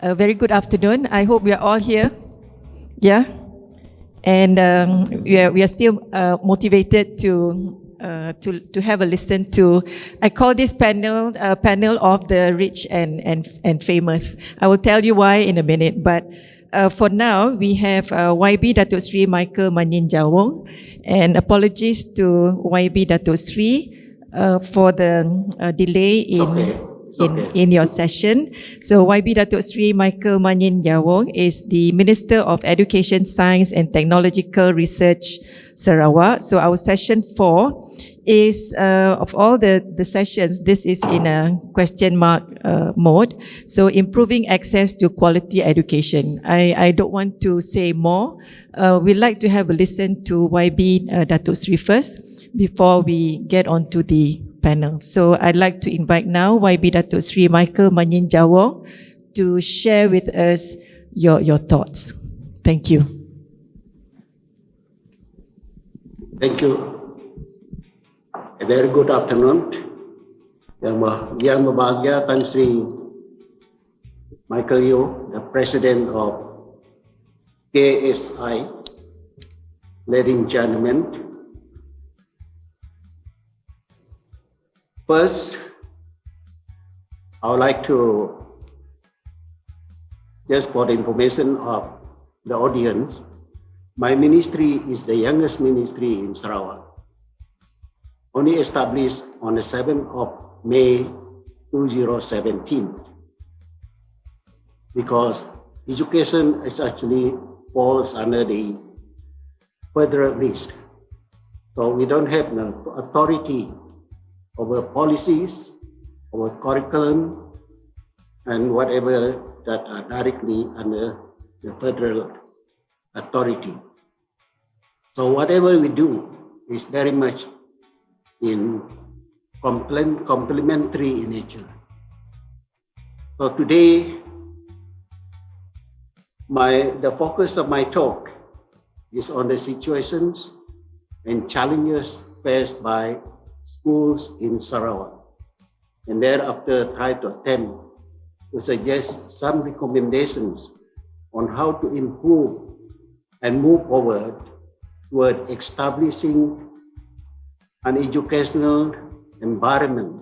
A very good afternoon. I hope we are all here. Yeah, and we are still motivated to have a listen to. I call this panel panel of the rich and famous. I will tell you why in a minute. But for now, we have YB Dato Sri Michael Manyin Jawong, and apologies to YB Dato Sri for the delay in your session. So YB Dato Sri Michael Manyin Jawong is the Minister of Education, Science and Technological Research Sarawak. So our session 4 is, of all the sessions, this is in a question mark mode. So improving access to quality education. I don't want to say more. We'd like to have a listen to YB Dato Sri first before we get on to the panel. So I'd like to invite now YB Dato Sri Michael Manyin Jawong to share with us your thoughts. Thank you. Thank you. A very good afternoon. Yang berbahagia Tan Sri Michael Yeo, the President of KSI, ladies and gentlemen. First, I would like to, just for the information of the audience, my ministry is the youngest ministry in Sarawak, only established on the 7th of May 2017, because education is actually falls under the federal list. So we don't have the authority over policies, over curriculum, and whatever that are directly under the federal authority. So whatever we do is very much in complementary in nature. So today, the focus of my talk is on the situations and challenges faced by schools in Sarawak, and thereafter try to attempt to suggest some recommendations on how to improve and move forward toward establishing an educational environment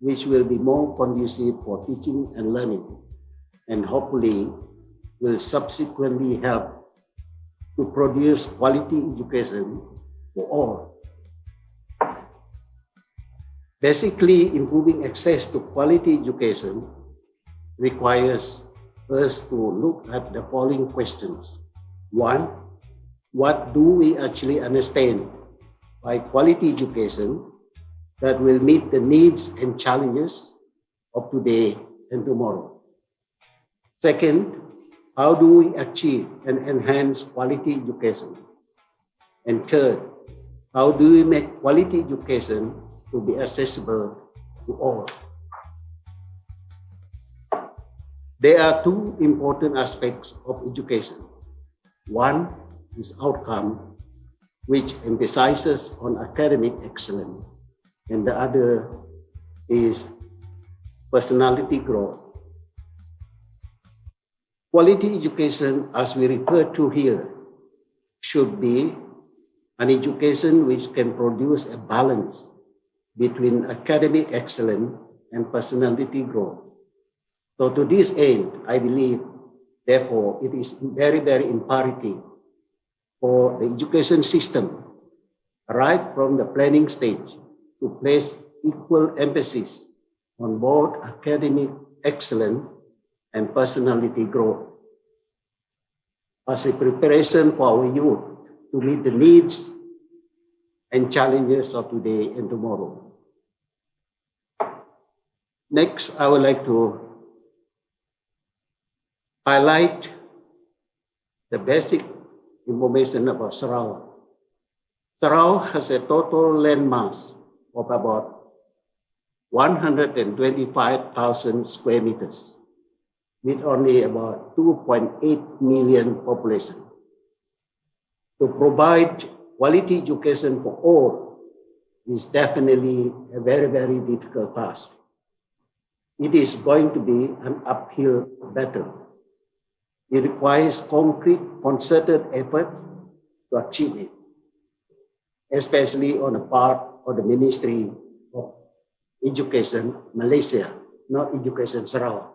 which will be more conducive for teaching and learning, and hopefully will subsequently help to produce quality education for all. Basically, improving access to quality education requires us to look at the following questions. One, what do we actually understand by quality education that will meet the needs and challenges of today and tomorrow? Second, how do we achieve and enhance quality education? And third, how do we make quality education to be accessible to all? There are two important aspects of education. One is outcome, which emphasizes on academic excellence, and the other is personality growth. Quality education, as we refer to here, should be an education which can produce a balance between academic excellence and personality growth. So to this end, I believe, therefore, it is very, very imperative for the education system, right from the planning stage, to place equal emphasis on both academic excellence and personality growth as a preparation for our youth to meet the needs and challenges of today and tomorrow. Next, I would like to highlight the basic information about Sarawak. Sarawak has a total land mass of about 125,000 square meters, with only about 2.8 million population. To provide quality education for all is definitely a very, very difficult task. It is going to be an uphill battle. It requires concrete, concerted effort to achieve it, especially on the part of the Ministry of Education, Malaysia, not Education Sarawak.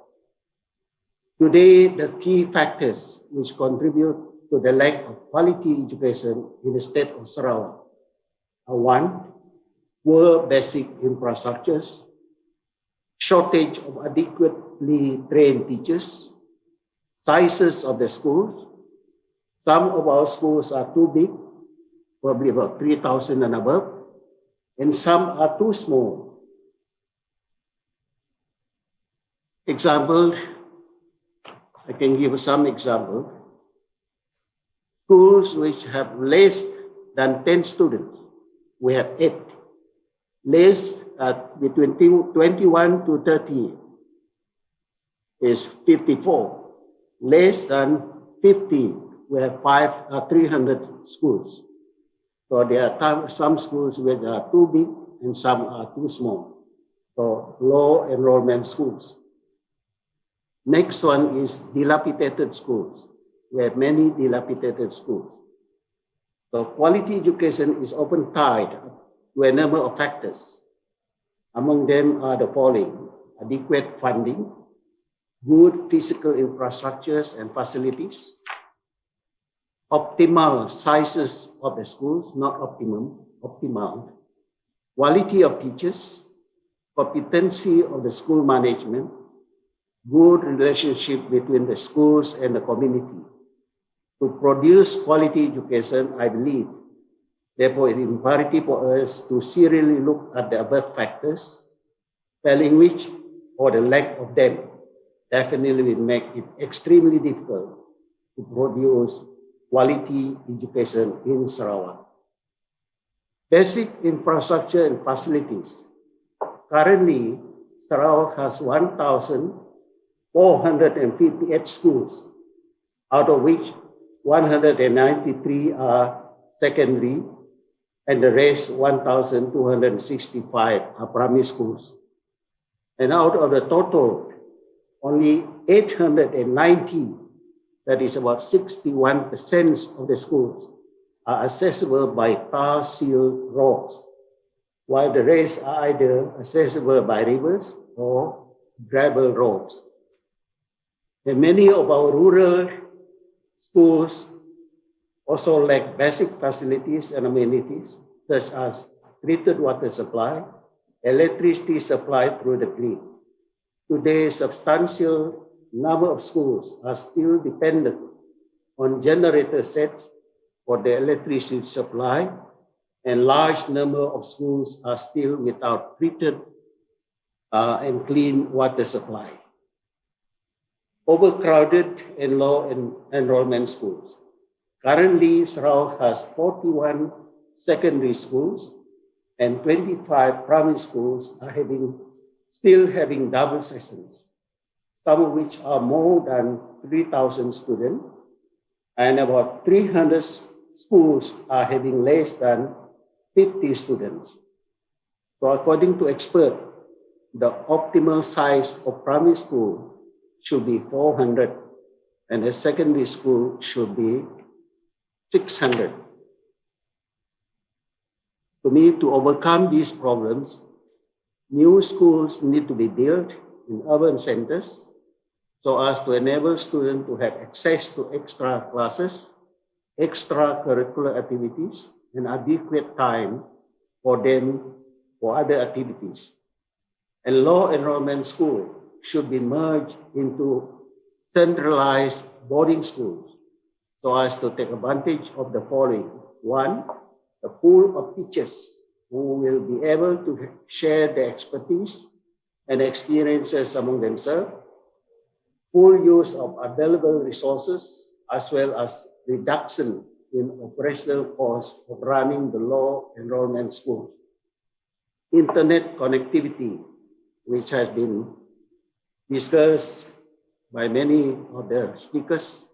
Today, the key factors which contribute to the lack of quality education in the state of Sarawak are: one, poor basic infrastructures, shortage of adequately trained teachers, sizes of the schools. Some of our schools are too big, probably about 3,000 and above, and some are too small. Example, I can give some example. Schools which have less than 10 students, we have 8. Less between 21 to 30 is 54. Less than 50, we have 300 schools. So there are some schools which are too big and some are too small. So low enrollment schools. Next one is dilapidated schools. We have many dilapidated schools. So quality education is often tied to a number of factors. Among them are the following: adequate funding, good physical infrastructures and facilities, optimal sizes of the schools, not optimum, optimal, quality of teachers, competency of the school management, good relationship between the schools and the community. To produce quality education, I believe, therefore it is imperative for us to seriously look at the above factors, failing which, or the lack of them, definitely will make it extremely difficult to produce quality education in Sarawak. Basic infrastructure and facilities. Currently, Sarawak has 1,458 schools, out of which 193 are secondary, and the rest, 1,265, are primary schools. And out of the total, only 890, that is about 61% of the schools, are accessible by tar-sealed roads, while the rest are either accessible by rivers or gravel roads. And many of our rural schools also lack basic facilities and amenities, such as treated water supply, electricity supply through the grid. Today, substantial number of schools are still dependent on generator sets for the electricity supply, and large number of schools are still without treated and clean water supply. Overcrowded and low enrollment schools. Currently, Sarawak has 41 secondary schools and 25 primary schools are still having double sessions, some of which are more than 3,000 students, and about 300 schools are having less than 50 students. So according to experts, the optimal size of primary school should be 400, and a secondary school should be 600. To me, to overcome these problems, new schools need to be built in urban centers so as to enable students to have access to extra classes, extracurricular activities, and adequate time for them for other activities. A low enrollment school should be merged into centralized boarding schools so as to take advantage of the following. One, a pool of teachers who will be able to share their expertise and experiences among themselves, full use of available resources, as well as reduction in operational costs of running the low enrollment schools. Internet connectivity, which has been discussed by many of the speakers.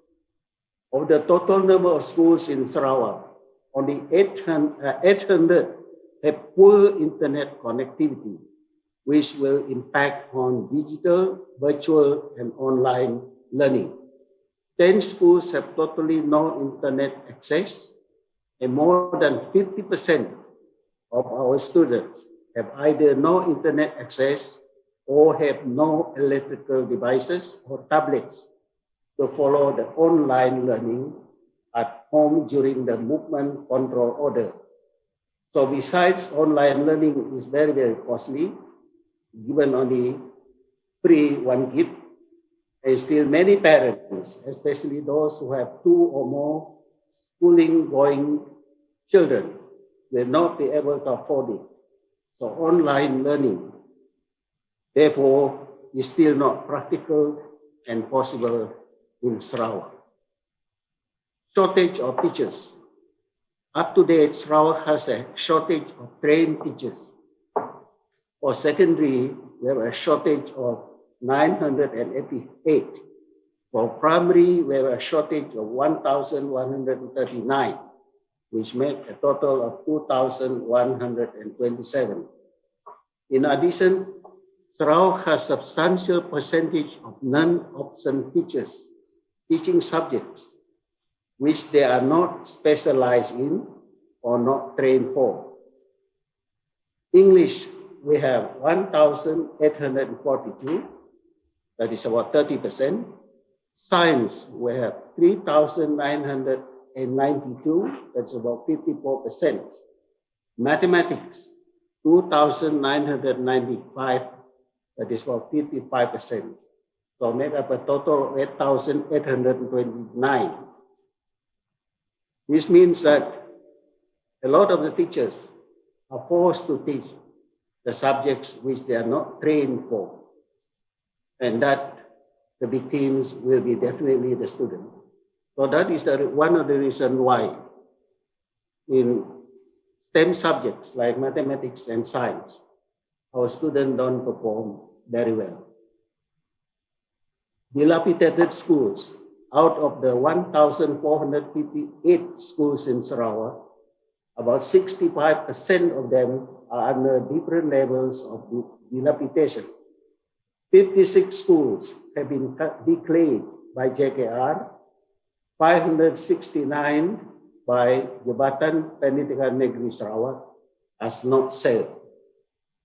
Of the total number of schools in Sarawak, only 800 have poor internet connectivity, which will impact on digital, virtual, and online learning. 10 schools have totally no internet access, and more than 50% of our students have either no internet access or have no electrical devices or tablets to follow the online learning at home during the movement control order. So besides online learning is very, very costly, given only free 1 gig, and still many parents, especially those who have 2 or more schooling going children, will not be able to afford it. So online learning, therefore, is still not practical and possible in Sarawak. Shortage of teachers. Up to date, Sarawak has a shortage of trained teachers. For secondary, we have a shortage of 988. For primary, we have a shortage of 1,139, which make a total of 2,127. In addition, Sarawak has substantial percentage of non-option teachers teaching subjects which they are not specialized in or not trained for. English, we have 1,842, that is about 30%. Science, we have 3,992, that's about 54%. Mathematics, 2,995, that is about 55%. So make up a total of 8,829. This means that a lot of the teachers are forced to teach the subjects which they are not trained for, and that the victims will be definitely the student. So that is one of the reasons why in STEM subjects like mathematics and science, our students don't perform very well. Dilapidated schools. Out of the 1,458 schools in Sarawak, about 65% of them are under different levels of dilapidation. 56 schools have been declared by JKR, 569 by Jabatan Pendidikan Negeri Sarawak as not safe.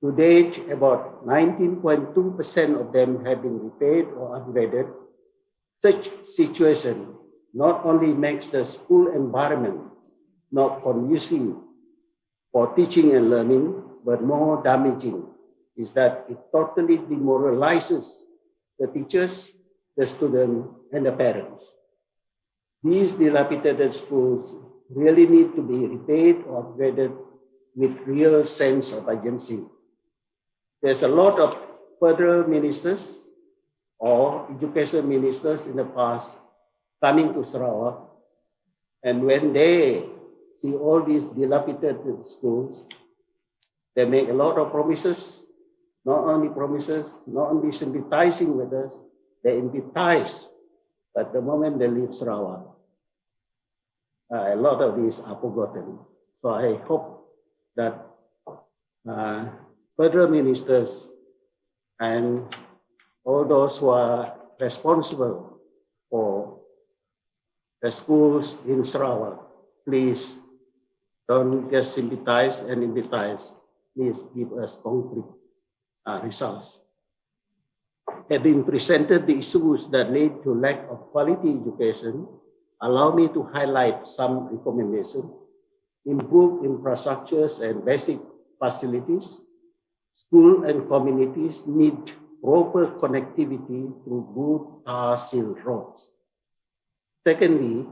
To date, about 19.2% of them have been repaired or upgraded. Such situation not only makes the school environment not conducive for teaching and learning, but more damaging is that it totally demoralizes the teachers, the students, and the parents. These dilapidated schools really need to be repaired or upgraded with real sense of agency. There's a lot of federal ministers or education ministers in the past coming to Sarawak, and when they see all these dilapidated schools, they make a lot of promises, not only sympathizing with us, they empathize. But the moment they leave Sarawak, a lot of these are forgotten. So I hope that federal ministers and all those who are responsible for the schools in Sarawak, please don't just sympathize and empathize. Please give us concrete results. Having presented the issues that lead to lack of quality education, allow me to highlight some recommendations. Improve infrastructures and basic facilities. Schools and communities need proper connectivity through good tar-sealed roads. Secondly,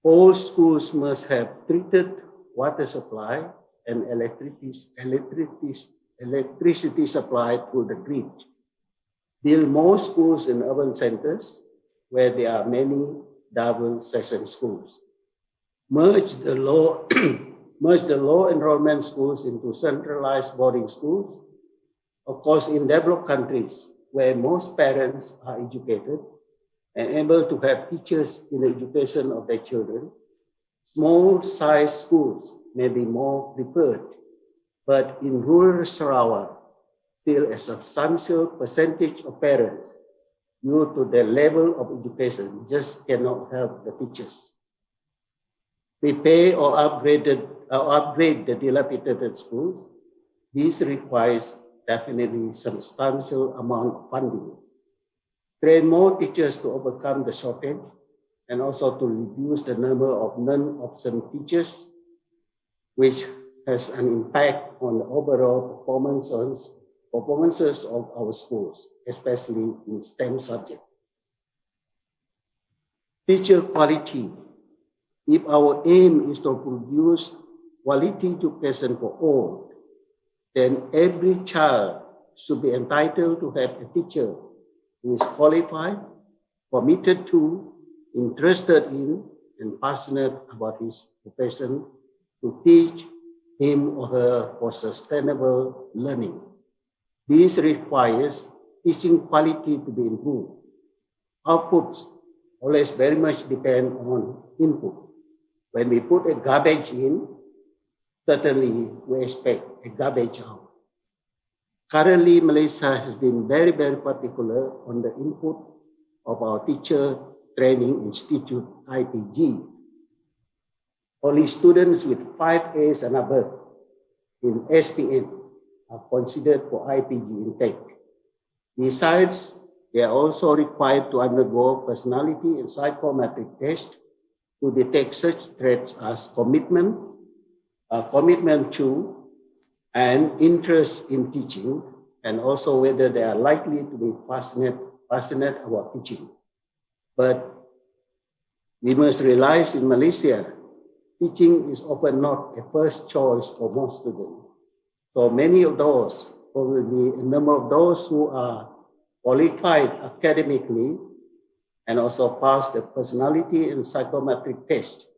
all schools must have treated water supply and electricity supply through the grid. Build more schools in urban centers where there are many double session schools. Merge the low enrollment schools into centralized boarding schools. Of course, in developed countries where most parents are educated and able to have teachers in the education of their children, small-sized schools may be more preferred. But in rural Sarawak, still a substantial percentage of parents due to the level of education, just cannot help the teachers. Repair or upgrade the dilapidated schools. This requires definitely substantial amount of funding. Train more teachers to overcome the shortage and also to reduce the number of non-obscene teachers, which has an impact on the overall performances of our schools, especially in STEM subjects. Teacher quality. If our aim is to produce quality education for all, then every child should be entitled to have a teacher who is qualified, committed to, interested in, and passionate about his profession to teach him or her for sustainable learning. This requires teaching quality to be improved. Outputs always very much depend on input. When we put a garbage in, certainly we expect a garbage out. Currently, Malaysia has been very, very particular on the input of our Teacher Training Institute, IPG. Only students with 5 A's and above in SPN are considered for IPG intake. Besides, they are also required to undergo personality and psychometric tests to detect such traits as commitment to, and interest in teaching, and also whether they are likely to be passionate about teaching. But we must realize in Malaysia, teaching is often not a first choice for most students. So many of those, probably a number of those who are qualified academically and also pass the personality and psychometric test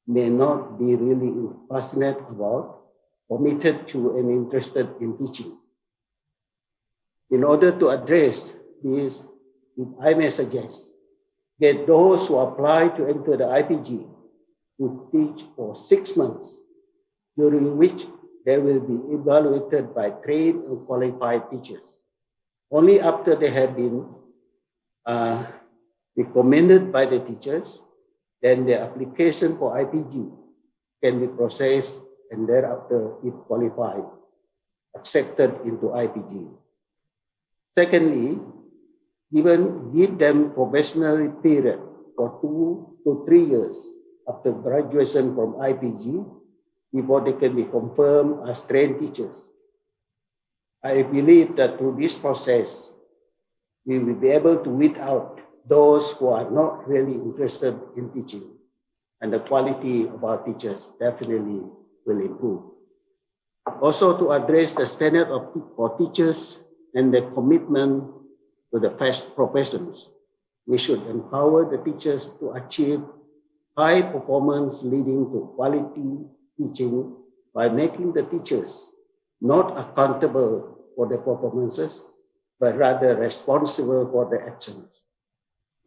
may not be really passionate about, committed to, and interested in teaching. In order to address this, if I may suggest, get those who apply to enter the IPG to teach for 6 months, during which they will be evaluated by trained and qualified teachers. Only after they have been recommended by the teachers, then the application for IPG can be processed and thereafter, if qualified, accepted into IPG. Secondly, give them probationary period for 2 to 3 years after graduation from IPG before they can be confirmed as trained teachers. I believe that through this process, we will be able to weed out those who are not really interested in teaching, and the quality of our teachers definitely will improve. Also, to address the standard for teachers and the commitment to the first professions, we should empower the teachers to achieve high performance leading to quality teaching by making the teachers not accountable for their performances, but rather responsible for their actions.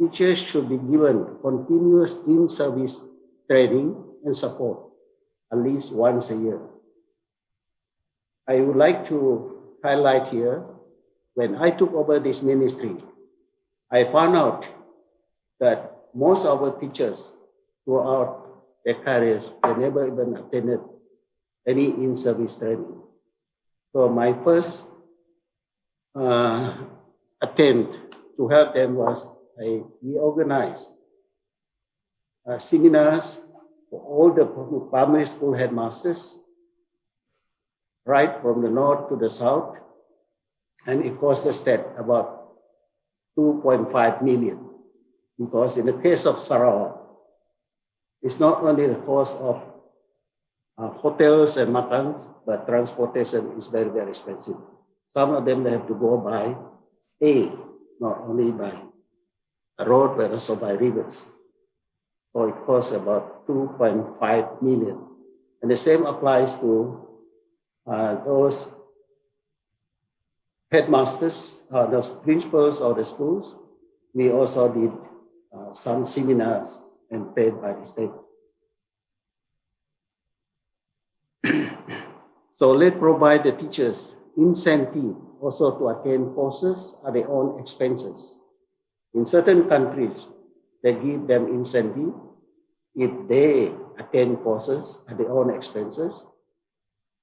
Teachers should be given continuous in-service training and support at least once a year. I would like to highlight here, when I took over this ministry, I found out that most of our teachers throughout their careers, they never even attended any in-service training. So my first attempt to help them was we organized seminars for all the primary school headmasters, right from the north to the south, and it cost the state about 2.5 million. Because in the case of Sarawak, it's not only the cost of hotels and makan, but transportation is very, very expensive. Some of them they have to go by air, not only by a road, but also by rivers. So it costs about 2.5 million. And the same applies to those headmasters, those principals of the schools. We also did some seminars and paid by the state. So let's provide the teachers incentive also to attend courses at their own expenses. In certain countries, they give them incentive if they attend courses at their own expenses.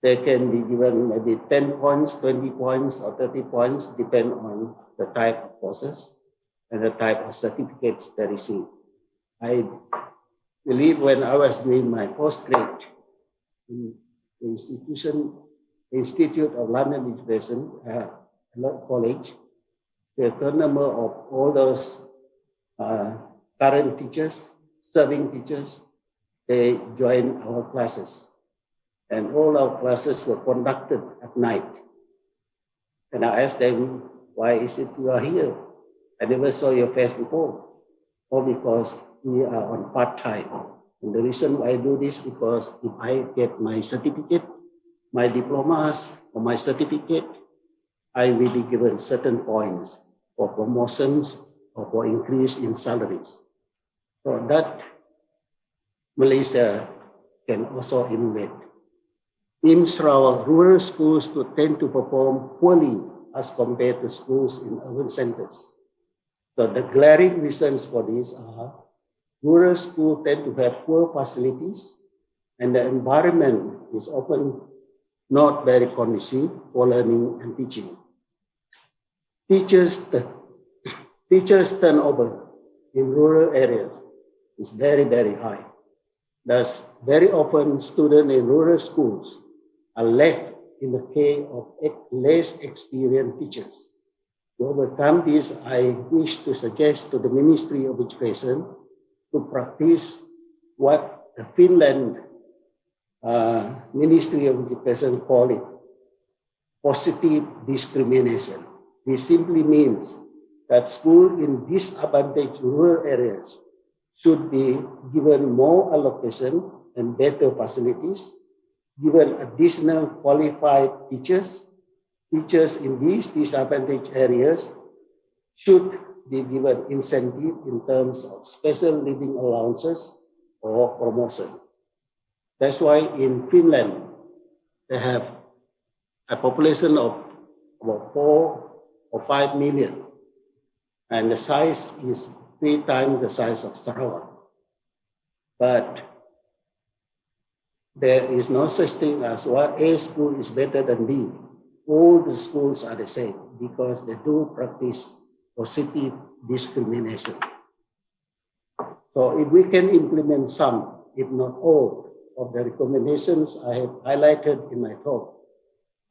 They can be given maybe 10 points, 20 points, or 30 points, depend on the type of courses and the type of certificates they receive. I believe when I was doing my postgrad in the Institute of London Education, College, the number of all those current teachers, serving teachers, they joined our classes. And all our classes were conducted at night. And I asked them, why is it you are here? I never saw your face before. Or because we are on part-time. And the reason why I do this because if I get my certificate, my diplomas or my certificate, I will be given certain points for promotions or for increase in salaries. So that Malaysia can also emulate. In Sarawak, rural schools tend to perform poorly as compared to schools in urban centers. So the glaring reasons for this are rural schools tend to have poor facilities and the environment is often not very conducive for learning and teaching. Teachers turnover in rural areas is very, very high. Thus, very often students in rural schools are left in the care of less experienced teachers. To overcome this, I wish to suggest to the Ministry of Education to practice what the Finland Ministry of Education call it positive discrimination. This simply means that schools in disadvantaged rural areas should be given more allocation and better facilities, given additional qualified teachers. Teachers in these disadvantaged areas should be given incentive in terms of special living allowances or promotion. That's why in Finland, they have a population of about 4 or 5 million, and the size is 3 times the size of Sarawak. But there is no such thing as what A school is better than B. All the schools are the same because they do practice positive discrimination. So if we can implement some, if not all, of the recommendations I have highlighted in my talk,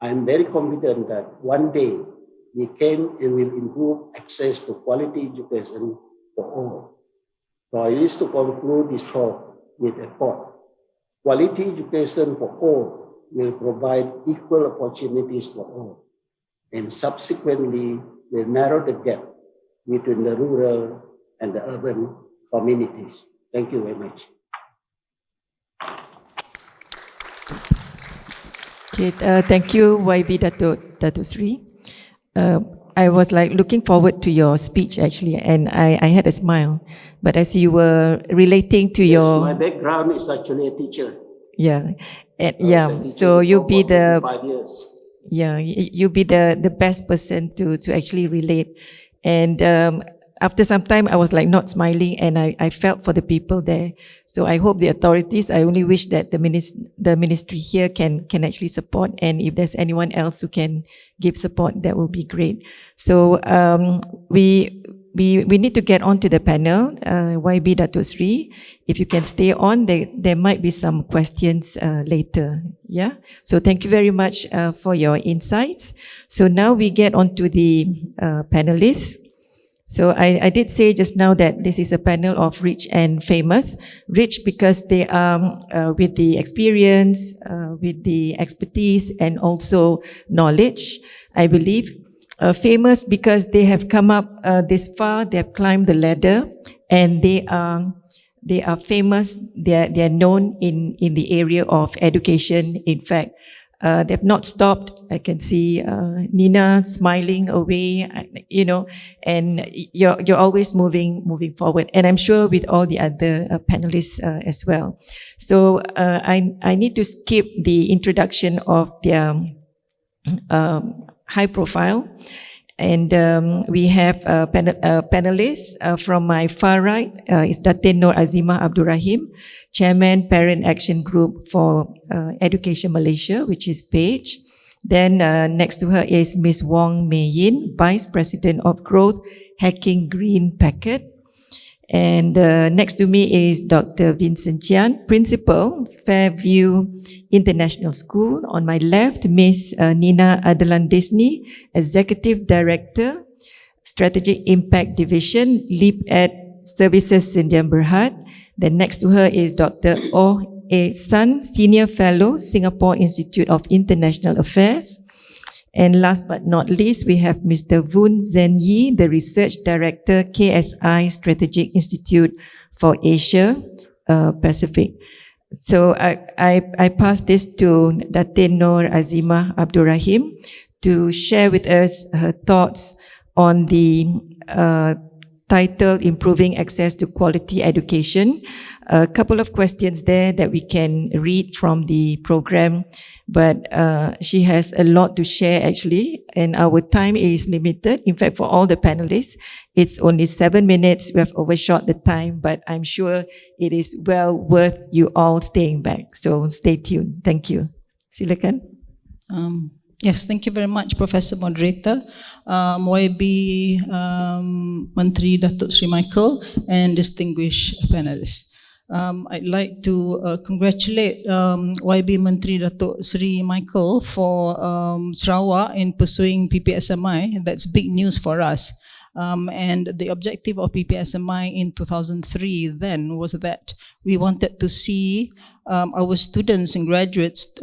I'm very confident that one day we can and will improve access to quality education for all. So I wish to conclude this talk with a thought. Quality education for all will provide equal opportunities for all, and subsequently will narrow the gap between the rural and the urban communities. Thank you very much. Okay, thank you, YB Dato Sri. I was like looking forward to your speech actually, and I had a smile. But as you were relating to your... My background is actually a teacher. Yeah, and so you'll be the... 5 years. Yeah, you'll be the best person to actually relate. And after some time, I was like not smiling, and I felt for the people there. So I hope the authorities, I only wish that the ministry here can actually support, and if there's anyone else who can give support, that will be great. So we need to get on to the panel. YB Dato Sri, if you can stay on, there might be some questions later. Yeah. So thank you very much for your insights. So now we get on to the panelists. So I did say just now that this is a panel of rich and famous. Rich because they are with the experience, with the expertise, and also knowledge, I believe. Famous because they have come up this far, they have climbed the ladder, and they are famous, they are known in the area of education. In fact, they have not stopped. I can see Nina smiling away, and you're always moving forward. And I'm sure with all the other panelists as well. So I need to skip the introduction of their high profile. And we have panelists from my far right is Datin Noor Azimah Abdul Rahim, Chairman Parent Action Group for Education Malaysia, which is Paige. Then next to her is Ms. Wong Manyin, Vice President of Growth Hacking Green Packet. And next to me is Dr. Vincent Gian, Principal, Fairview International School. On my left, Ms. Nina Adlan Disney, Executive Director, Strategic Impact Division, Leap Ed Services Sdn Bhd. Then next to her is Dr. Oh A. Sun, Senior Fellow, Singapore Institute of International Affairs. And last but not least, we have Mr. Voon, the Research Director, KSI Strategic Institute for Asia Pacific. So I pass this to Datin Noor Azimah Abdul Rahim to share with us her thoughts on the title, Improving Access to Quality Education. A couple of questions there that we can read from the program, but she has a lot to share actually, and our time is limited. In fact, for all the panelists, it's only 7 minutes. We have overshot the time, but I'm sure it is well worth you all staying back. So stay tuned. Thank you. Silakan. Yes, thank you very much, Professor Moderator, YB Menteri Dato Sri Michael, and distinguished panelists. I'd like to congratulate YB Menteri Dato Sri Michael for Sarawak in pursuing PPSMI. That's big news for us. And the objective of PPSMI in 2003 then was that we wanted to see our students and graduates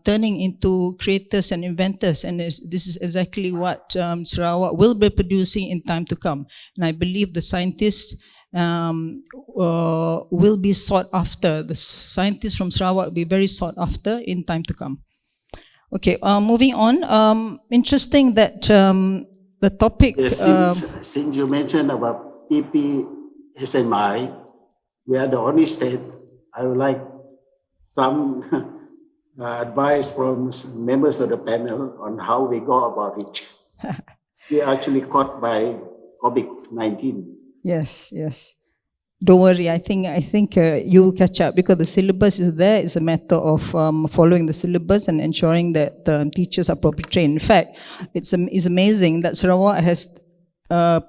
turning into creators and inventors, and this is exactly what Sarawak will be producing in time to come. And I believe the scientists will be sought after. The scientists from Sarawak will be very sought after in time to come. Okay, moving on. Interesting that the topic... Yes, since you mentioned about PPSMI, we are the only state. I would like some advice from members of the panel on how we go about it. We are actually caught by COVID-19. Yes, yes. Don't worry, I think you will catch up because the syllabus is there. It's a matter of following the syllabus and ensuring that teachers are properly trained. In fact, it's amazing that Sarawak has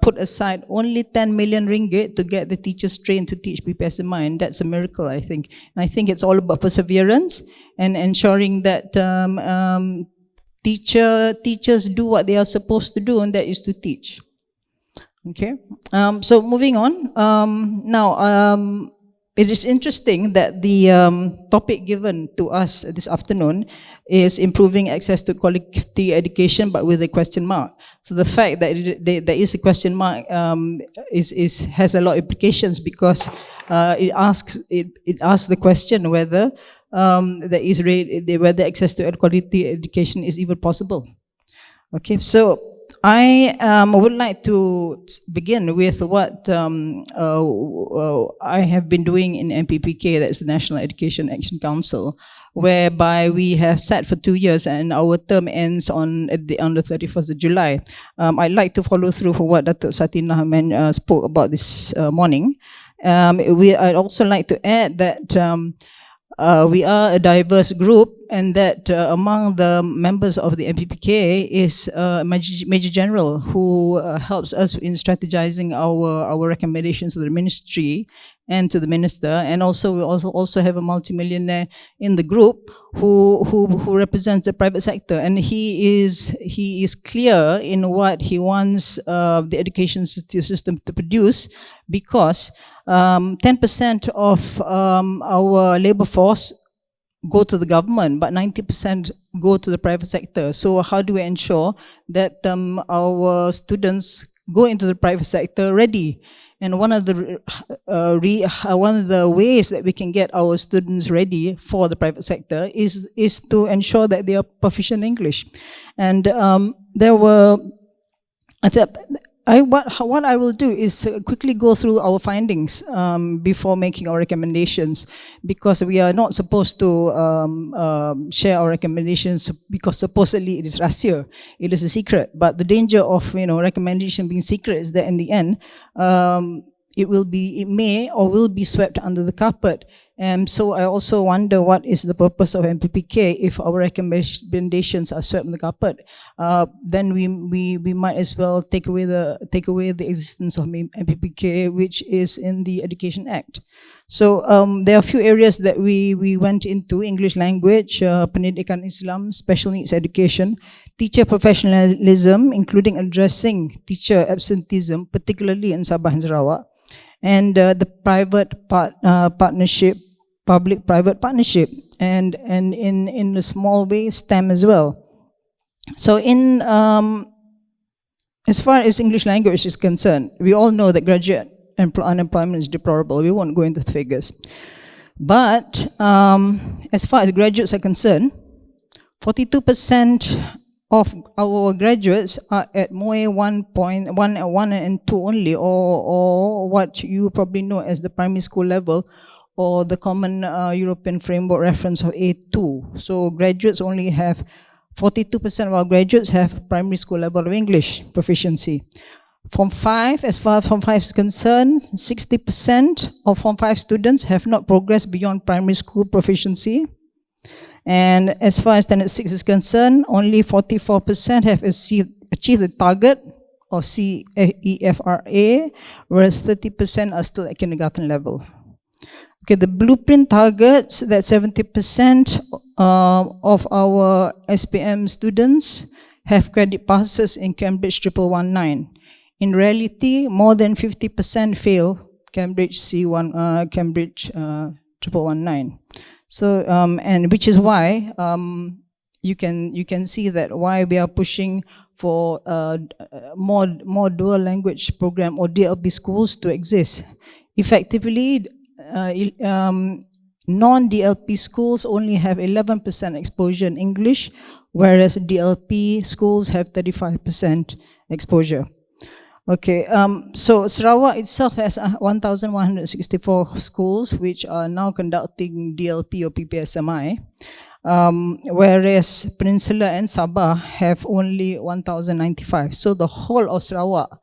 put aside only 10 million ringgit to get the teachers trained to teach PPSMI, and that's a miracle, I think. And I think it's all about perseverance and ensuring that teachers do what they are supposed to do, and that is to teach. Okay, so moving on. Now, it is interesting that the topic given to us this afternoon is improving access to quality education, but with a question mark. So the fact that there is a question mark has a lot of implications because it asks the question whether whether access to quality education is even possible. Okay, so I would like to begin with what I have been doing in NPPK, that's the National Education Action Council, whereby we have sat for 2 years and our term ends on the 31st of July. I'd like to follow through for what Dato Satina spoke about this morning. I'd also like to add that we are a diverse group, and that among the members of the MPPK is Major General who helps us in strategizing our recommendations to the ministry and to the minister, and also we also have a multimillionaire in the group who represents the private sector, and he is clear in what he wants the education system to produce, because 10% of our labor force go to the government, but 90% go to the private sector. So how do we ensure that our students go into the private sector ready? And one of the ways that we can get our students ready for the private sector is to ensure that they are proficient in English. And what I will do is quickly go through our findings before making our recommendations, because we are not supposed to share our recommendations because supposedly it is rahsia, it is a secret. But the danger of recommendation being secret is that in the end it may or will be swept under the carpet. And so I also wonder what is the purpose of MPPK if our recommendations are swept under the carpet. Then we might as well take away the existence of MPPK, which is in the Education Act. So there are a few areas that we went into: English language, Pendidikan Islam, special needs education, teacher professionalism, including addressing teacher absenteeism, particularly in Sabah and Sarawak, and the partnership, public-private partnership, and in a small way, STEM as well. So as far as English language is concerned, we all know that graduate unemployment is deplorable. We won't go into the figures. But as far as graduates are concerned, 42% of our graduates are at MOE 1.1 and 2 only, or what you probably know as the primary school level, or the common European framework reference of A2. So graduates only have, 42% of our graduates have primary school level of English proficiency. Form 5, as far as Form 5 is concerned, 60% of Form 5 students have not progressed beyond primary school proficiency. And as far as Standard 6 is concerned, only 44% have achieved the target of CEFRA, whereas 30% are still at kindergarten level. Okay, the blueprint targets that 70% of our SPM students have credit passes in Cambridge 1119. In reality, more than 50% fail Cambridge C1, Cambridge 1119. So, and which is why you can see that why we are pushing for more dual language program or DLP schools to exist. Effectively, non-DLP schools only have 11% exposure in English, whereas DLP schools have 35% exposure. Okay, so Sarawak itself has 1,164 schools which are now conducting DLP or PPSMI, whereas Peninsula and Sabah have only 1,095. So the whole of Sarawak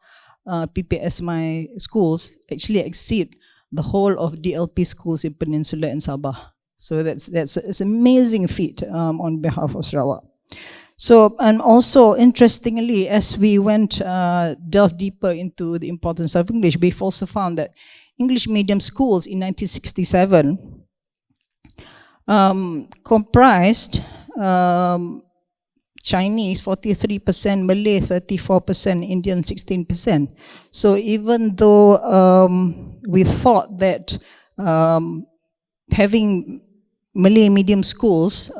PPSMI schools actually exceed the whole of DLP schools in Peninsula and Sabah. So it's an amazing feat on behalf of Sarawak. So, and also interestingly, as we delved deeper into the importance of English, we've also found that English medium schools in 1967 comprised Chinese 43%, Malay 34%, Indian 16%. So even though we thought that having Malay medium schools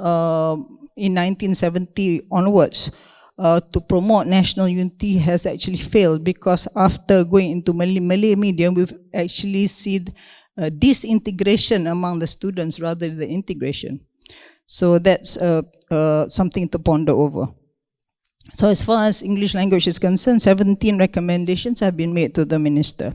in 1970 onwards to promote national unity has actually failed, because after going into Malay medium, we've actually seen disintegration among the students rather than integration. So that's something to ponder over. So as far as English language is concerned, 17 recommendations have been made to the minister.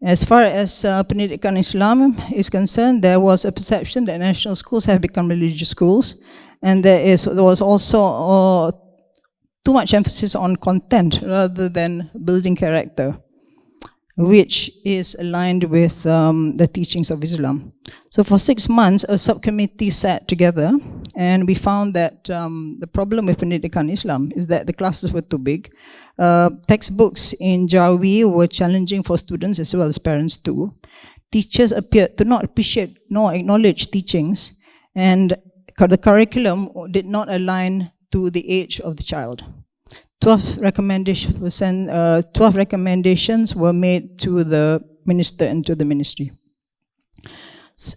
As far as Pendidikan Islam is concerned, there was a perception that national schools have become religious schools, and there was also too much emphasis on content rather than building character, which is aligned with the teachings of Islam. So for 6 months, a subcommittee sat together, and we found that the problem with Pendidikan Islam is that the classes were too big. Textbooks in Jawi were challenging for students as well as parents too. Teachers appeared to not appreciate nor acknowledge teachings, and the curriculum did not align to the age of the child. 12 recommendations were made to the minister and to the ministry.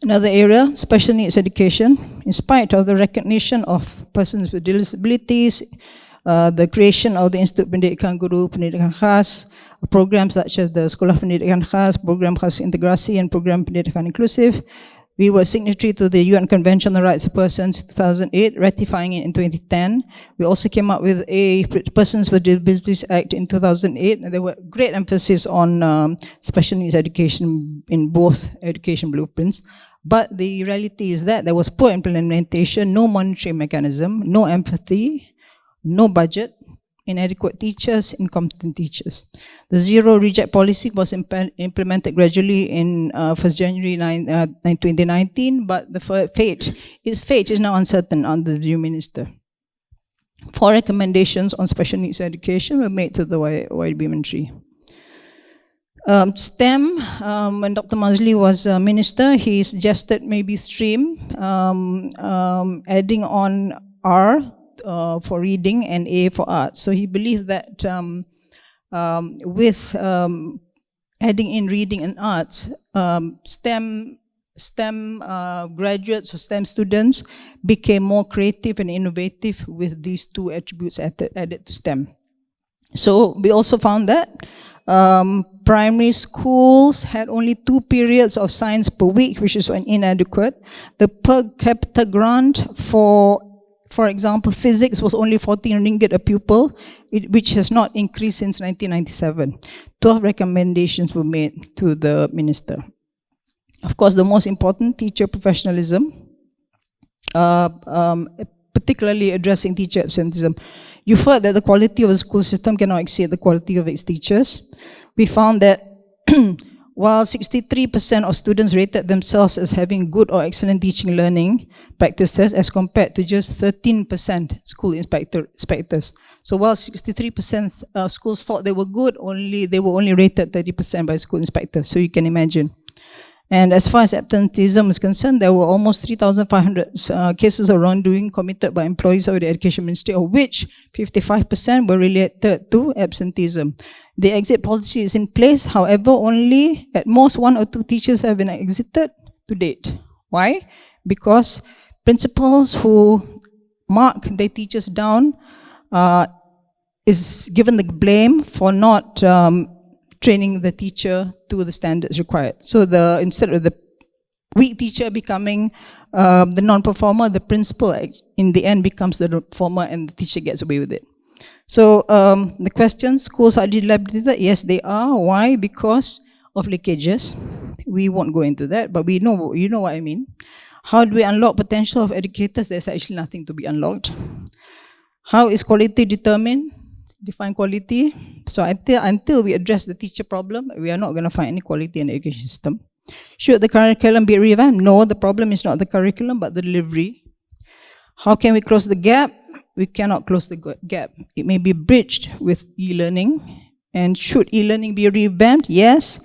Another area, special needs education. In spite of the recognition of persons with disabilities, the creation of the Institute Pendidikan Guru Pendidikan Khas, programs such as the Sekolah Pendidikan Khas, Program Khas Integrasi, and Program Pendidikan Inklusif, We were signatory to the UN Convention on the Rights of Persons 2008, ratifying it in 2010. We also came up with a Persons with Disabilities Act in 2008, and there were great emphasis on special needs education in both education blueprints. But the reality is that there was poor implementation, no monitoring mechanism, no empathy, no budget, inadequate teachers, incompetent teachers. The zero reject policy was implemented gradually in 1st January 2019, but the fate is now uncertain under the new minister. 4 recommendations on special needs education were made to the YB ministry. STEM, when Dr. Mazli was minister, he suggested maybe stream, adding on R for reading and A for art. So he believed that with adding in reading and arts, STEM graduates or STEM students became more creative and innovative with these 2 attributes added to STEM. So we also found that primary schools had only 2 periods of science per week, which is inadequate. The per capita grant for example, physics was only 14 ringgit a pupil, which has not increased since 1997. 12 recommendations were made to the minister. Of course, the most important, teacher professionalism, particularly addressing teacher absenteeism. You've heard that the quality of the school system cannot exceed the quality of its teachers. We found that while 63% of students rated themselves as having good or excellent teaching learning practices as compared to just 13% school inspectors. So while 63% of schools thought they were good, they were only rated 30% by school inspectors. So you can imagine. And as far as absenteeism is concerned, there were almost 3,500 cases of wrongdoing committed by employees of the Education Ministry, of which 55% were related to absenteeism. The exit policy is in place, however, only at most 1 or 2 teachers have been exited to date. Why? Because principals who mark their teachers down is given the blame for not training the teacher to the standards required. So instead of the weak teacher becoming the non-performer, the principal in the end becomes the performer and the teacher gets away with it. So the question, schools are dilapidated? Yes, they are. Why? Because of leakages. We won't go into that, but you know what I mean. How do we unlock potential of educators? There's actually nothing to be unlocked. How is quality determined? Define quality. So until we address the teacher problem, we are not going to find any quality in the education system. Should the curriculum be revamped? No, the problem is not the curriculum, but the delivery. How can we close the gap? We cannot close the gap. It may be bridged with e-learning. And should e-learning be revamped? Yes,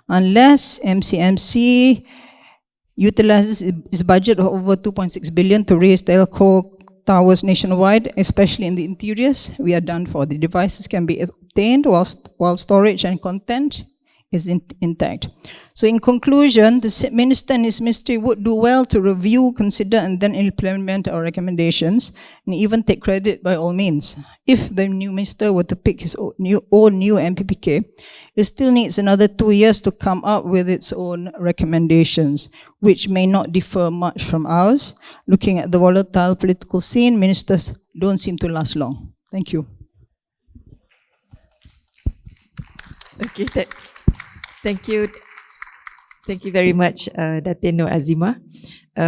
unless MCMC utilizes its budget of over 2.6 billion to raise telco towers nationwide, especially in the interiors. We are done for. The devices can be obtained while storage and content is intact. So in conclusion, the Minister and his ministry would do well to review, consider, and then implement our recommendations, and even take credit by all means. If the new minister were to pick his own new MPPK, it still needs another 2 years to come up with its own recommendations, which may not differ much from ours. Looking at the volatile political scene, ministers don't seem to last long. Thank you. Okay, thank you. Thank you very much, Datin or Azimah.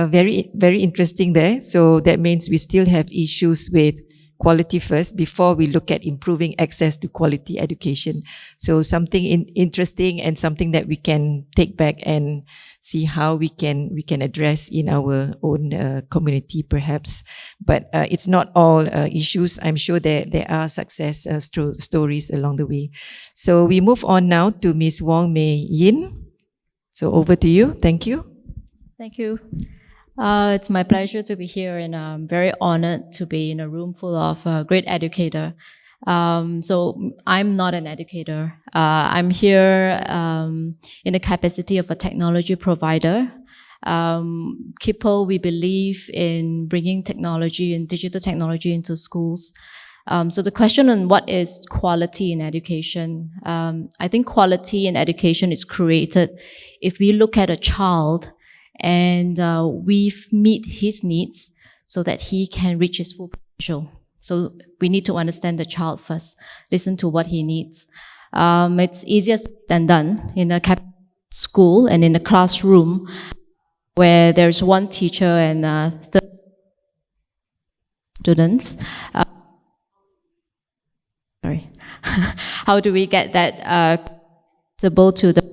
Very interesting there. So that means we still have issues with quality first before we look at improving access to quality education. So something interesting and something that we can take back and see how we can address in our own community perhaps. But it's not all issues. I'm sure there are success stories along the way. So we move on now to Ms. Manyin. So over to you. Thank you. Thank you. It's my pleasure to be here, and I'm very honored to be in a room full of great educators. So I'm not an educator. I'm here in the capacity of a technology provider. KIPO, we believe in bringing technology and digital technology into schools. So the question on what is quality in education, I think quality in education is created if we look at a child and we meet his needs so that he can reach his full potential. So we need to understand the child first, listen to what he needs. It's easier than done in a school and in a classroom where there's one teacher and 30 students. Sorry. How do we get that accessible to the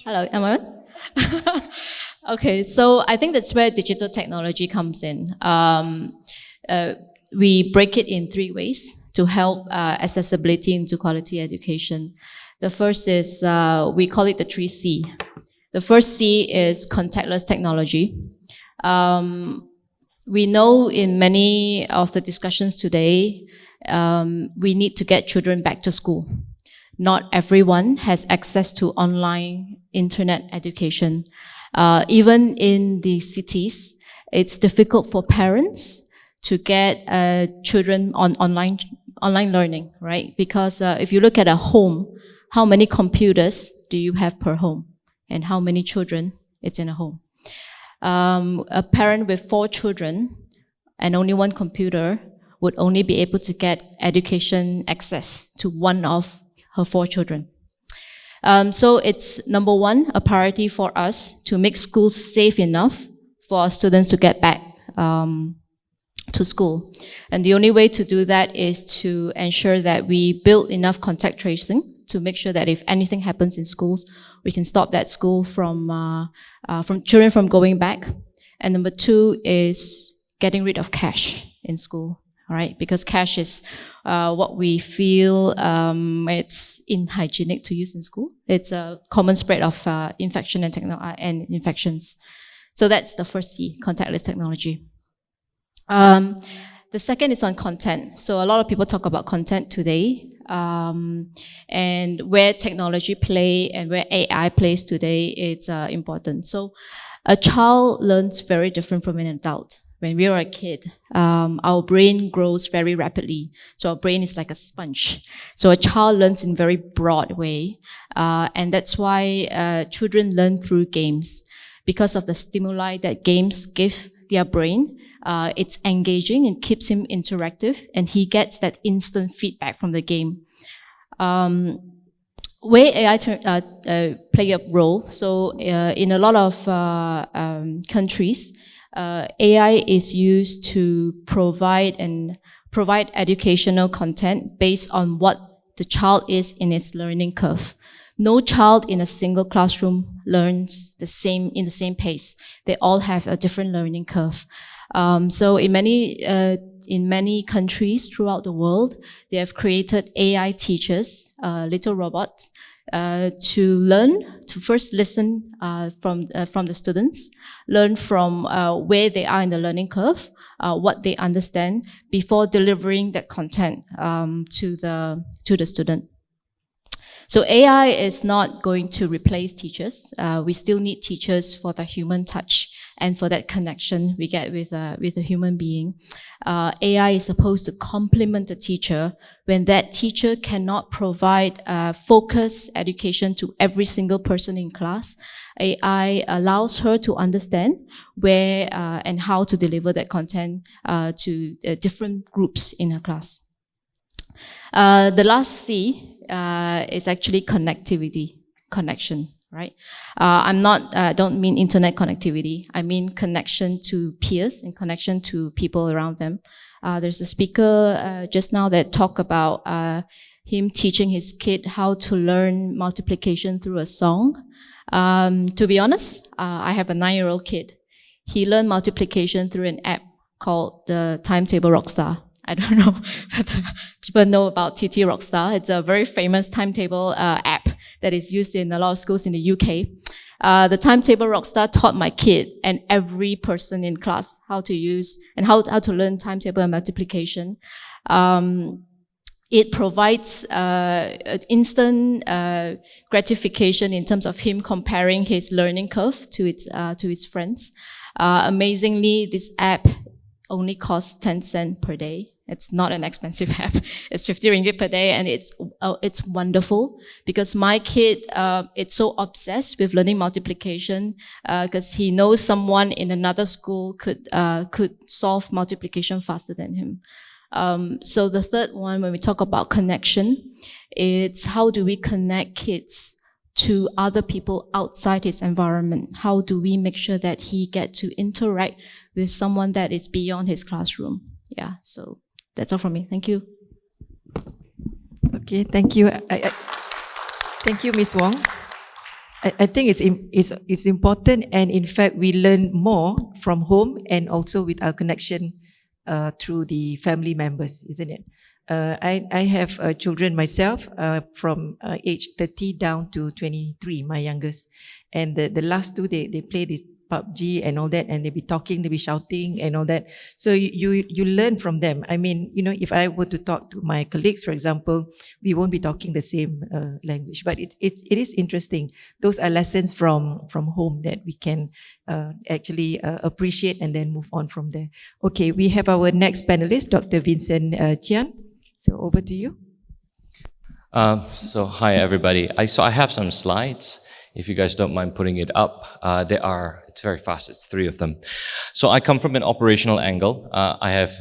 Hello, am I on? Okay, so I think that's where digital technology comes in. We break it in 3 ways to help accessibility into quality education. The first is, we call it the 3C. The first C is contactless technology. We know in many of the discussions today, we need to get children back to school. Not everyone has access to online internet education. Even in the cities, it's difficult for parents to get children on online learning, right? Because if you look at a home, how many computers do you have per home? And how many children it's in a home? A parent with 4 children and only 1 computer would only be able to get education access to 1 of her 4 children. So it's number 1, a priority for us to make schools safe enough for our students to get back to school. And the only way to do that is to ensure that we build enough contact tracing to make sure that if anything happens in schools, we can stop that school from children from going back. And number 2 is getting rid of cash in school. All right, because cash is what we feel it's unhygienic to use in school. It's a common spread of infection and infections. So that's the first C, contactless technology. The second is on content. So a lot of people talk about content today, and where technology play and where AI plays today, it's important. So a child learns very different from an adult. When we are a kid, our brain grows very rapidly. So our brain is like a sponge. So a child learns in very broad way. And that's why children learn through games. Because of the stimuli that games give their brain, it's engaging and keeps him interactive. And he gets that instant feedback from the game. Where AI play a role. So in a lot of countries, AI is used to provide educational content based on what the child is in its learning curve. No child in a single classroom learns in the same pace. They all have a different learning curve. So in many countries throughout the world, they have created AI teachers, little robots, to first listen from the students, learn from where they are in the learning curve, what they understand before delivering that content to the student. So AI is not going to replace teachers. We still need teachers for the human touch and for that connection we get with a human being. AI is supposed to complement the teacher when that teacher cannot provide focused education to every single person in class. AI allows her to understand where and how to deliver that content to different groups in her class. The last C is actually connectivity, connection, right? Don't mean internet connectivity. I mean connection to peers and connection to people around them. There's a speaker just now that talked about him teaching his kid how to learn multiplication through a song. To be honest, I have a 9-year-old kid. He learned multiplication through an app called the Timetable Rockstar. I don't know whether people know about TT Rockstar. It's a very famous timetable app that is used in a lot of schools in the UK. The Timetable Rockstar taught my kid and every person in class how to use and how to learn timetable and multiplication. It provides instant gratification in terms of him comparing his learning curve to his friends. Amazingly, this app only costs 10 cents per day. It's not an expensive app. It's 50 ringgit per day, and it's wonderful because my kid it's so obsessed with learning multiplication because he knows someone in another school could solve multiplication faster than him. So the third one, when we talk about connection, it's how do we connect kids to other people outside his environment? How do we make sure that he get to interact with someone that is beyond his classroom? Yeah, so that's all from me. Thank you. Okay, thank you. Thank you, Ms. Wong. I think it's important, and in fact, we learn more from home and also with our connection through the family members, isn't it? I have children myself from age 30 down to 23, my youngest. And the last two, they play this PUBG and all that, and they be talking, they be shouting and all that. So you learn from them. I mean, you know, if I were to talk to my colleagues, for example, we won't be talking the same language. But it is interesting. Those are lessons from home that we can actually appreciate and then move on from there. Okay, we have our next panelist, Dr. Vincent Gian. So over to you. So hi everybody. I have some slides. If you guys don't mind putting it up, it's very fast, it's 3 of them. So I come from an operational angle. I have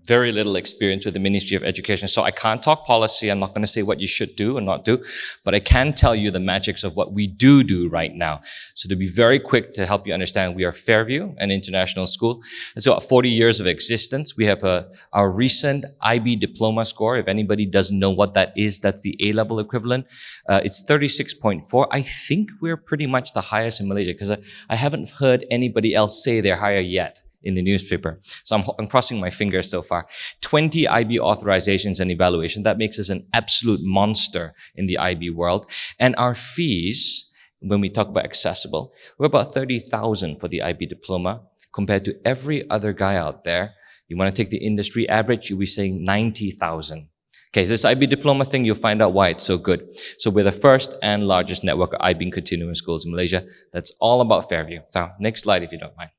very little experience with the Ministry of Education, so I can't talk policy. I'm not going to say what you should do and not do, but I can tell you the magics of what we do right now. So to be very quick to help you understand, we are Fairview, an international school. It's got 40 years of existence. We have our recent IB diploma score. If anybody doesn't know what that is, that's the A-level equivalent. It's 36.4. I think we're pretty much the highest in Malaysia because I haven't heard anybody else say they're higher yet in the newspaper. So I'm crossing my fingers so far. 20 IB authorizations and evaluation. That makes us an absolute monster in the IB world. And our fees, when we talk about accessible, we're about 30,000 for the IB diploma compared to every other guy out there. You want to take the industry average, you'll be saying 90,000. Okay, so this IB diploma thing, you'll find out why it's so good. So we're the first and largest network of IB continuing schools in Malaysia. That's all about Fairview. So next slide if you don't mind.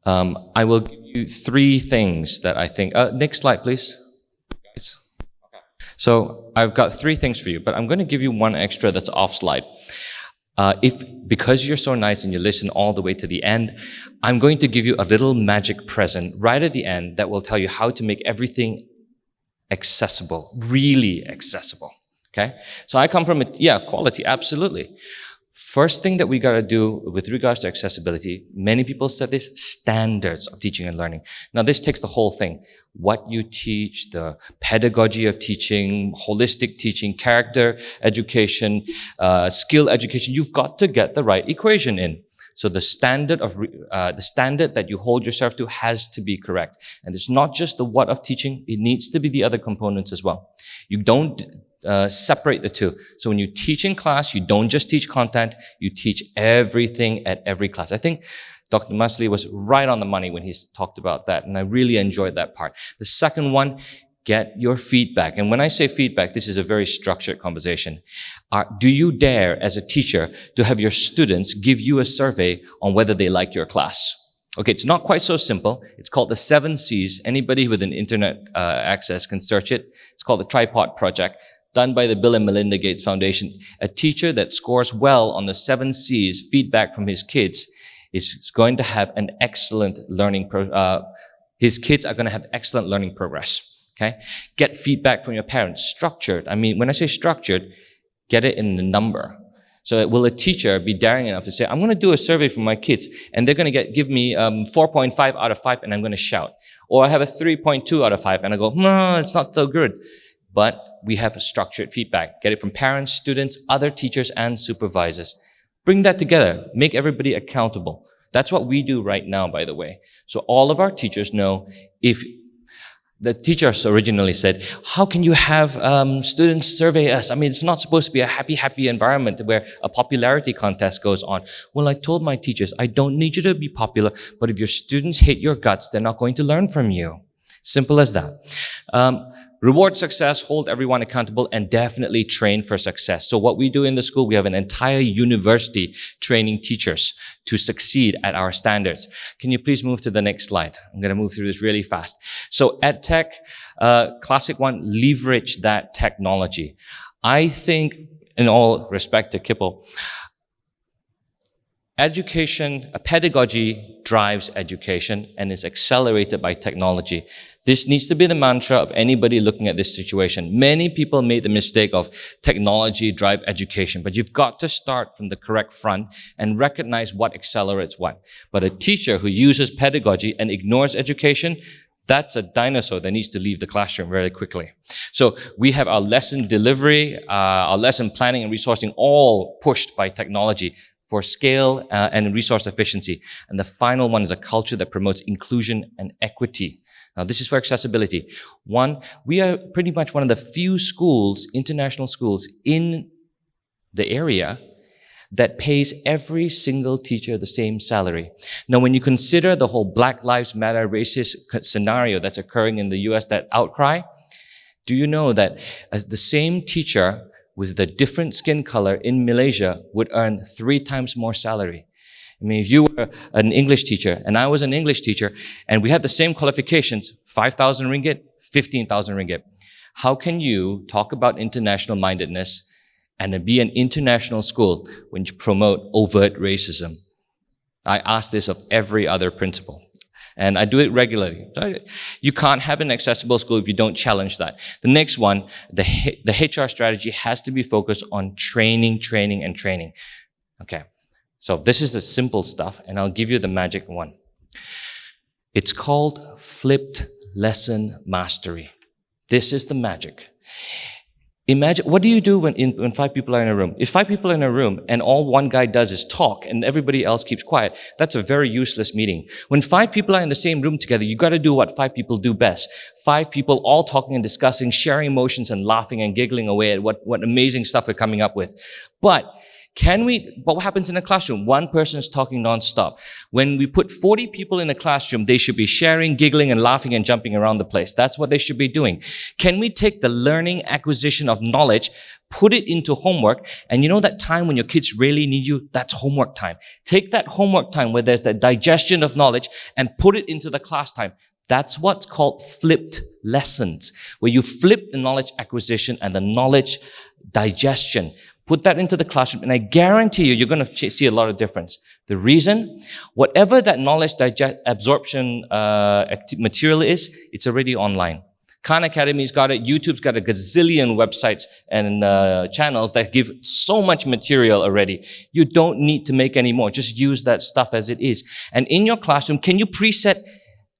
I will give you 3 things that I think, next slide, please. Okay. So I've got 3 things for you, but I'm going to give you one extra that's off slide. Because you're so nice and you listen all the way to the end, I'm going to give you a little magic present right at the end that will tell you how to make everything accessible, really accessible. Okay. So I come from quality, absolutely. First thing that we got to do with regards to accessibility, many people said this, standards of teaching and learning. Now this takes the whole thing. What you teach, the pedagogy of teaching, holistic teaching, character education, skill education, you've got to get the right equation in. So the standard that you hold yourself to has to be correct. And it's not just the what of teaching, it needs to be the other components as well. You don't separate the two. So when you teach in class, you don't just teach content, you teach everything at every class. I think Dr. Masli was right on the money when he talked about that, and I really enjoyed that part. The second one, get your feedback. And when I say feedback, this is a very structured conversation. Do you dare, as a teacher, to have your students give you a survey on whether they like your class? Okay, it's not quite so simple. It's called the 7 C's. Anybody with an internet access can search it. It's called the Tripod Project, done by the Bill and Melinda Gates Foundation. A teacher that scores well on the 7 C's feedback from his kids is going to have an excellent learning, his kids are going to have excellent learning progress. Okay? Get feedback from your parents. Structured. I mean, when I say structured, get it in the number. So will a teacher be daring enough to say, I'm going to do a survey for my kids and they're going to give me 4.5 out of 5 and I'm going to shout. Or I have a 3.2 out of 5 and I go, no, it's not so good. But we have a structured feedback. Get it from parents, students, other teachers, and supervisors. Bring that together. Make everybody accountable. That's what we do right now, by the way. So all of our teachers know if the teachers originally said, how can you have students survey us? I mean, it's not supposed to be a happy environment where a popularity contest goes on. Well, I told my teachers, I don't need you to be popular, but if your students hate your guts, they're not going to learn from you. Simple as that. Reward success, hold everyone accountable, and definitely train for success. So what we do in the school, we have an entire university training teachers to succeed at our standards. Can you please move to the next slide? I'm going to move through this really fast. So EdTech, classic one, leverage that technology. I think, in all respect to Kipple, education, pedagogy drives education and is accelerated by technology. This needs to be the mantra of anybody looking at this situation. Many people made the mistake of technology drive education, but you've got to start from the correct front and recognize what accelerates what. But a teacher who uses pedagogy and ignores education, that's a dinosaur that needs to leave the classroom very quickly. So we have our lesson delivery, our lesson planning and resourcing all pushed by technology for scale and resource efficiency. And the final one is a culture that promotes inclusion and equity. Now, this is for accessibility. One, we are pretty much one of the few schools, international schools in the area that pays every single teacher the same salary. Now, when you consider the whole Black Lives Matter racist scenario that's occurring in the US, that outcry, do you know that the same teacher with the different skin color in Malaysia would earn 3 times more salary? I mean, if you were an English teacher and I was an English teacher and we had the same qualifications, 5,000 ringgit, 15,000 ringgit. How can you talk about international mindedness and be an international school when you promote overt racism? I ask this of every other principal. And I do it regularly. You can't have an accessible school if you don't challenge that. The next one, the HR strategy has to be focused on training, training, and training. Okay. So this is the simple stuff, and I'll give you the magic one. It's called flipped lesson mastery. This is the magic. Imagine, what do you do when 5 people are in a room? If 5 people are in a room and all one guy does is talk and everybody else keeps quiet, that's a very useless meeting. When 5 people are in the same room together, you got to do what 5 people do best. 5 people all talking and discussing, sharing emotions and laughing and giggling away at what amazing stuff we're coming up with. But what happens in a classroom? One person is talking nonstop. When we put 40 people in a classroom, they should be sharing, giggling, and laughing and jumping around the place. That's what they should be doing. Can we take the learning acquisition of knowledge, put it into homework, and you know that time when your kids really need you? That's homework time. Take that homework time where there's that digestion of knowledge and put it into the class time. That's what's called flipped lessons, where you flip the knowledge acquisition and the knowledge digestion. Put that into the classroom, and I guarantee you're going to see a lot of difference. The reason, whatever that knowledge absorption material is, it's already online. Khan Academy's got it. YouTube's got a gazillion websites and channels that give so much material already. You don't need to make any more. Just use that stuff as it is. And in your classroom, can you preset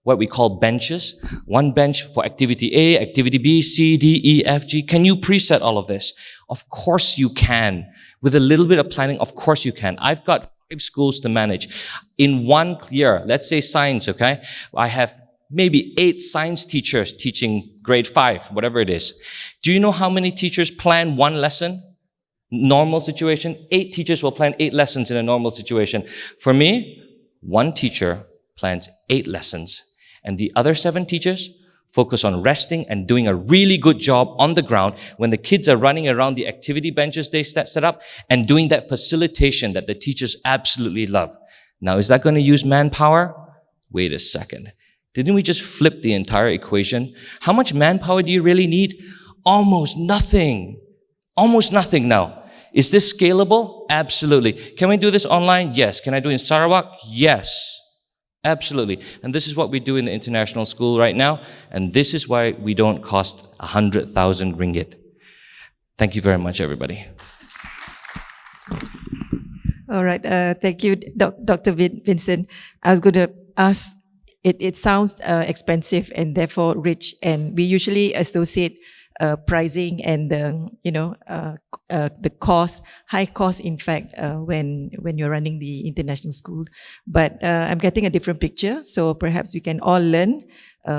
what we call benches? One bench for activity A, activity B, C, D, E, F, G. Can you preset all of this? Of course you can. With a little bit of planning, of course you can. I've got 5 schools to manage. In 1 year, let's say science, okay? I have maybe 8 science teachers teaching grade 5, whatever it is. Do you know how many teachers plan 1 lesson? Normal situation, 8 teachers will plan 8 lessons in a normal situation. For me, 1 teacher plans 8 lessons. And the other 7 teachers focus on resting and doing a really good job on the ground when the kids are running around the activity benches they set up and doing that facilitation that the teachers absolutely love. Now, is that going to use manpower? Wait a second. Didn't we just flip the entire equation? How much manpower do you really need? Almost nothing. Almost nothing now. Is this scalable? Absolutely. Can we do this online? Yes. Can I do it in Sarawak? Yes. Absolutely. And this is what we do in the international school right now. And this is why we don't cost 100,000 ringgit. Thank you very much, everybody. All right. Thank you, Dr. Vincent. I was going to ask, it sounds expensive and therefore rich. And we usually associate pricing and the cost, high cost, in fact, when you're running the international school. But I'm getting a different picture, so perhaps we can all learn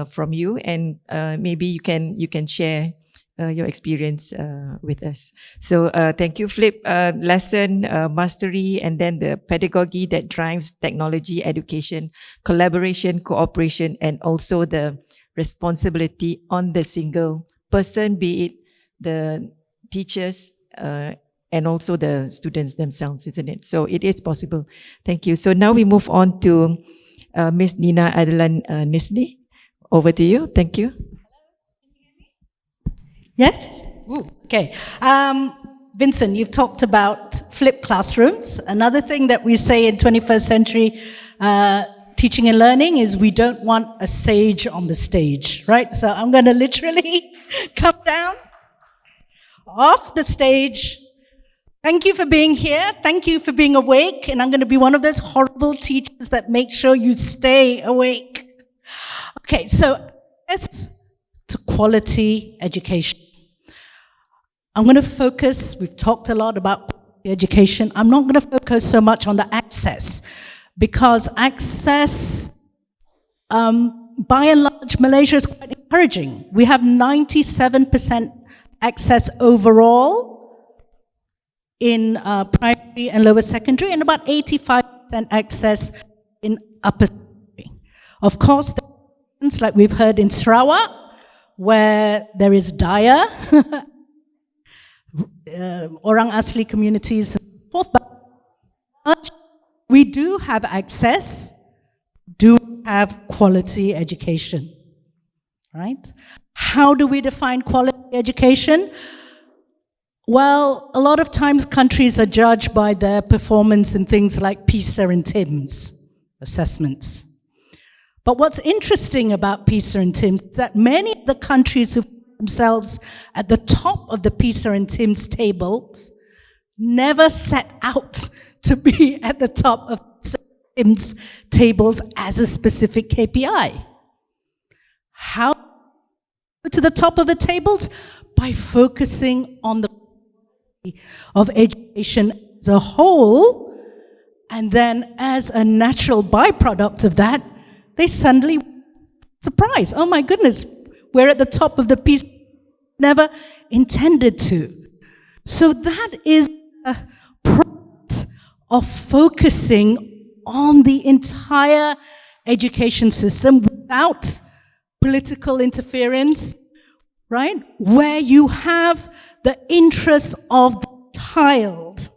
from you, and maybe you can share your experience with us. So thank you, Flip. Lesson mastery, and then the pedagogy that drives technology, education, collaboration, cooperation, and also the responsibility on the single person, be it the teachers and also the students themselves, isn't it? So it is possible. Thank you. So now we move on to Ms. Nina Adlan Nisni. Over to you. Thank you. Yes? Ooh, okay. Vincent, you've talked about flipped classrooms. Another thing that we say in 21st century teaching and learning is we don't want a sage on the stage, right? So I'm going to literally come down off the stage. Thank you for being here. Thank you for being awake. And I'm going to be one of those horrible teachers that make sure you stay awake. Okay, so as to quality education. I'm going to focus, we've talked a lot about education. I'm not going to focus so much on the access, because access, by and large, Malaysia is quite encouraging. We have 97% access overall in primary and lower secondary, and about 85% access in upper secondary. Of course, like we've heard in Sarawak, where there is dire orang asli communities and so forth, but we do have access, do have quality education, right? How do we define quality education? Well, a lot of times countries are judged by their performance in things like PISA and TIMSS assessments. But what's interesting about PISA and TIMSS is that many of the countries who find themselves at the top of the PISA and TIMSS tables never set out to be at the top of TIMSS tables as a specific KPI. How to the top of the tables? By focusing on the quality of education as a whole, and then as a natural byproduct of that, they suddenly surprise. Oh my goodness, we're at the top of the piece. Never intended to. So that is a product of focusing on the entire education system without political interference, right? Where you have the interests of the child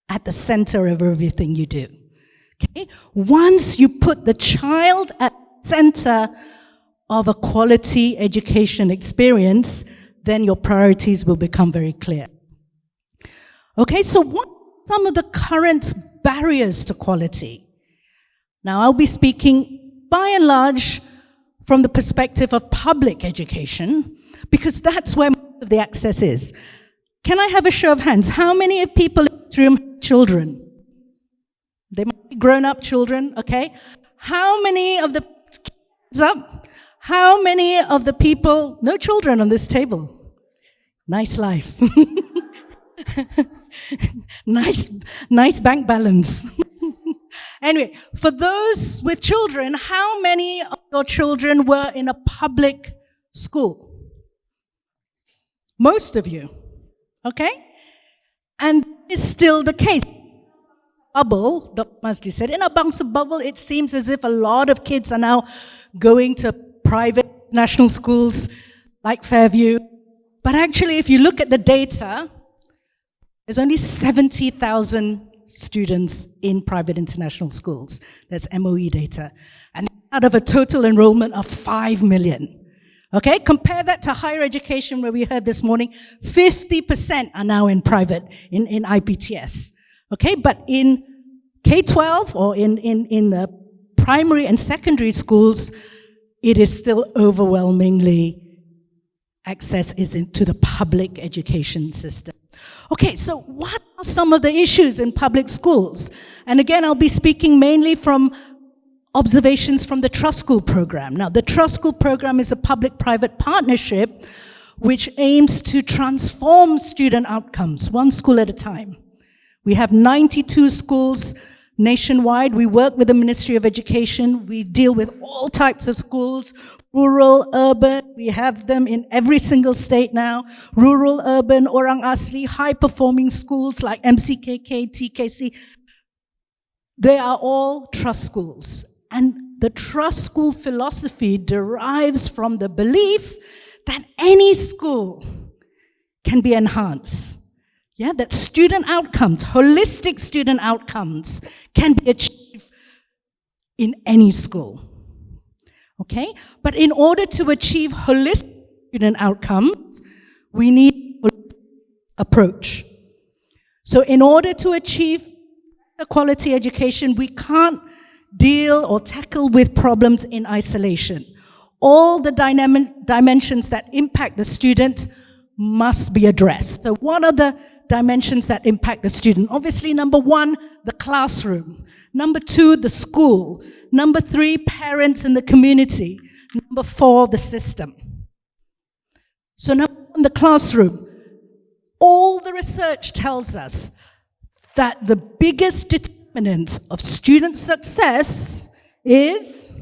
at the center of everything you do. Okay? Once you put the child at the center of a quality education experience, then your priorities will become very clear. Okay, so what are some of the current barriers to quality? Now, I'll be speaking by and large from the perspective of public education, because that's where most of the access is. Can I have a show of hands? How many of people in this room have children? They might be grown-up children, okay? How many of the kids up? How many of the people, no children on this table? Nice life. nice bank balance. Anyway, for those with children, how many of your children were in a public school? Most of you, okay? And it's still the case. Bubble, Dr. Masli said, in a bangsa bubble, it seems as if a lot of kids are now going to private national schools like Fairview. But actually, if you look at the data, there's only 70,000 students in private international schools. That's MOE data. And out of a total enrollment of 5 million. Okay, compare that to higher education, where we heard this morning, 50% are now in private, in IPTS. Okay, but in K-12 or in the primary and secondary schools, it is still overwhelmingly access is into the public education system. Okay, so what are some of the issues in public schools? And again, I'll be speaking mainly from observations from the Trust School program. Now, the Trust School program is a public-private partnership which aims to transform student outcomes, one school at a time. We have 92 schools nationwide. We work with the Ministry of Education. We deal with all types of schools, rural, urban. We have them in every single state now. Rural, urban, orang asli, high-performing schools like MCKK, TKC. They are all trust schools. And the trust school philosophy derives from the belief that any school can be enhanced. Yeah, that student outcomes, holistic student outcomes, can be achieved in any school. Okay? But in order to achieve holistic student outcomes, we need a approach. So in order to achieve a quality education, we can't deal or tackle with problems in isolation. All the dimensions that impact the student must be addressed. So what are the dimensions that impact the student? Obviously, number one, the classroom. Number two, the school. Number three, parents and the community. Number four, the system. So number one, the classroom. All the research tells us that the biggest determinant of student success is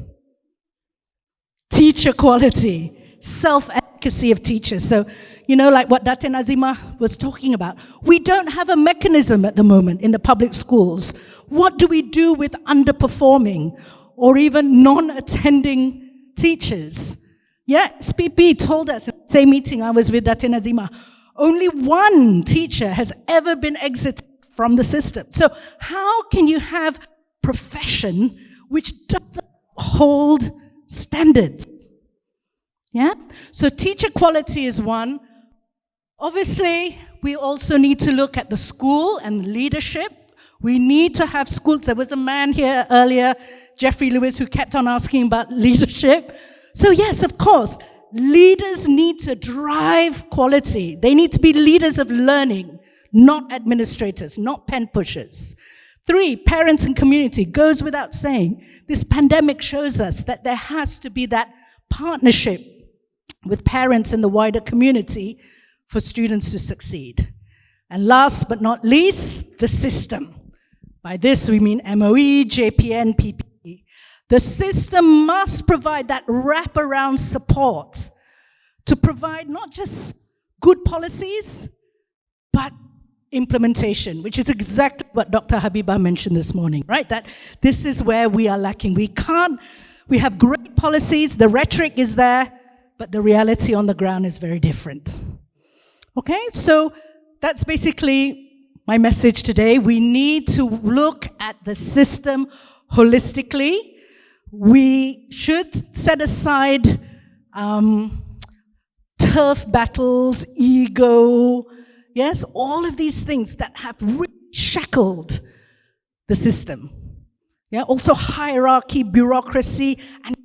teacher quality, self-efficacy of teachers. So, you know, like what Datin Azimah was talking about, we don't have a mechanism at the moment in the public schools. What do we do with underperforming or even non-attending teachers? Yeah, SPP told us in the same meeting I was with Datin Azimah, only one teacher has ever been exited from the system. So how can you have profession which doesn't hold standards? Yeah? So teacher quality is one. Obviously, we also need to look at the school and leadership. We need to have schools. There was a man here earlier, Jeffrey Lewis, who kept on asking about leadership. So yes, of course, leaders need to drive quality. They need to be leaders of learning, not administrators, not pen pushers. 3, parents and community. Goes without saying, this pandemic shows us that there has to be that partnership with parents and the wider community for students to succeed. And last but not least, the system. By this we mean MOE, JPN, PPE. The system must provide that wraparound support to provide not just good policies, but implementation, which is exactly what Dr. Habibah mentioned this morning, right? That this is where we are lacking. We have great policies, the rhetoric is there, but the reality on the ground is very different. Okay, so that's basically my message today. We need to look at the system holistically. We should set aside turf battles, ego, yes, all of these things that have really shackled the system. Yeah, also hierarchy, bureaucracy, and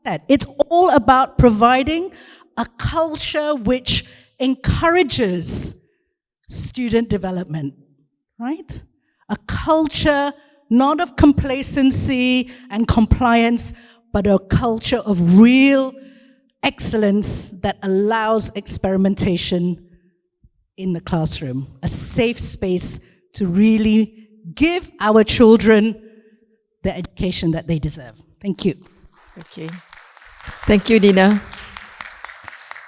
that. It's all about providing a culture which encourages student development, right? A culture not of complacency and compliance, but a culture of real excellence that allows experimentation in the classroom, a safe space to really give our children the education that they deserve. Thank you. Okay. Thank you, Dina.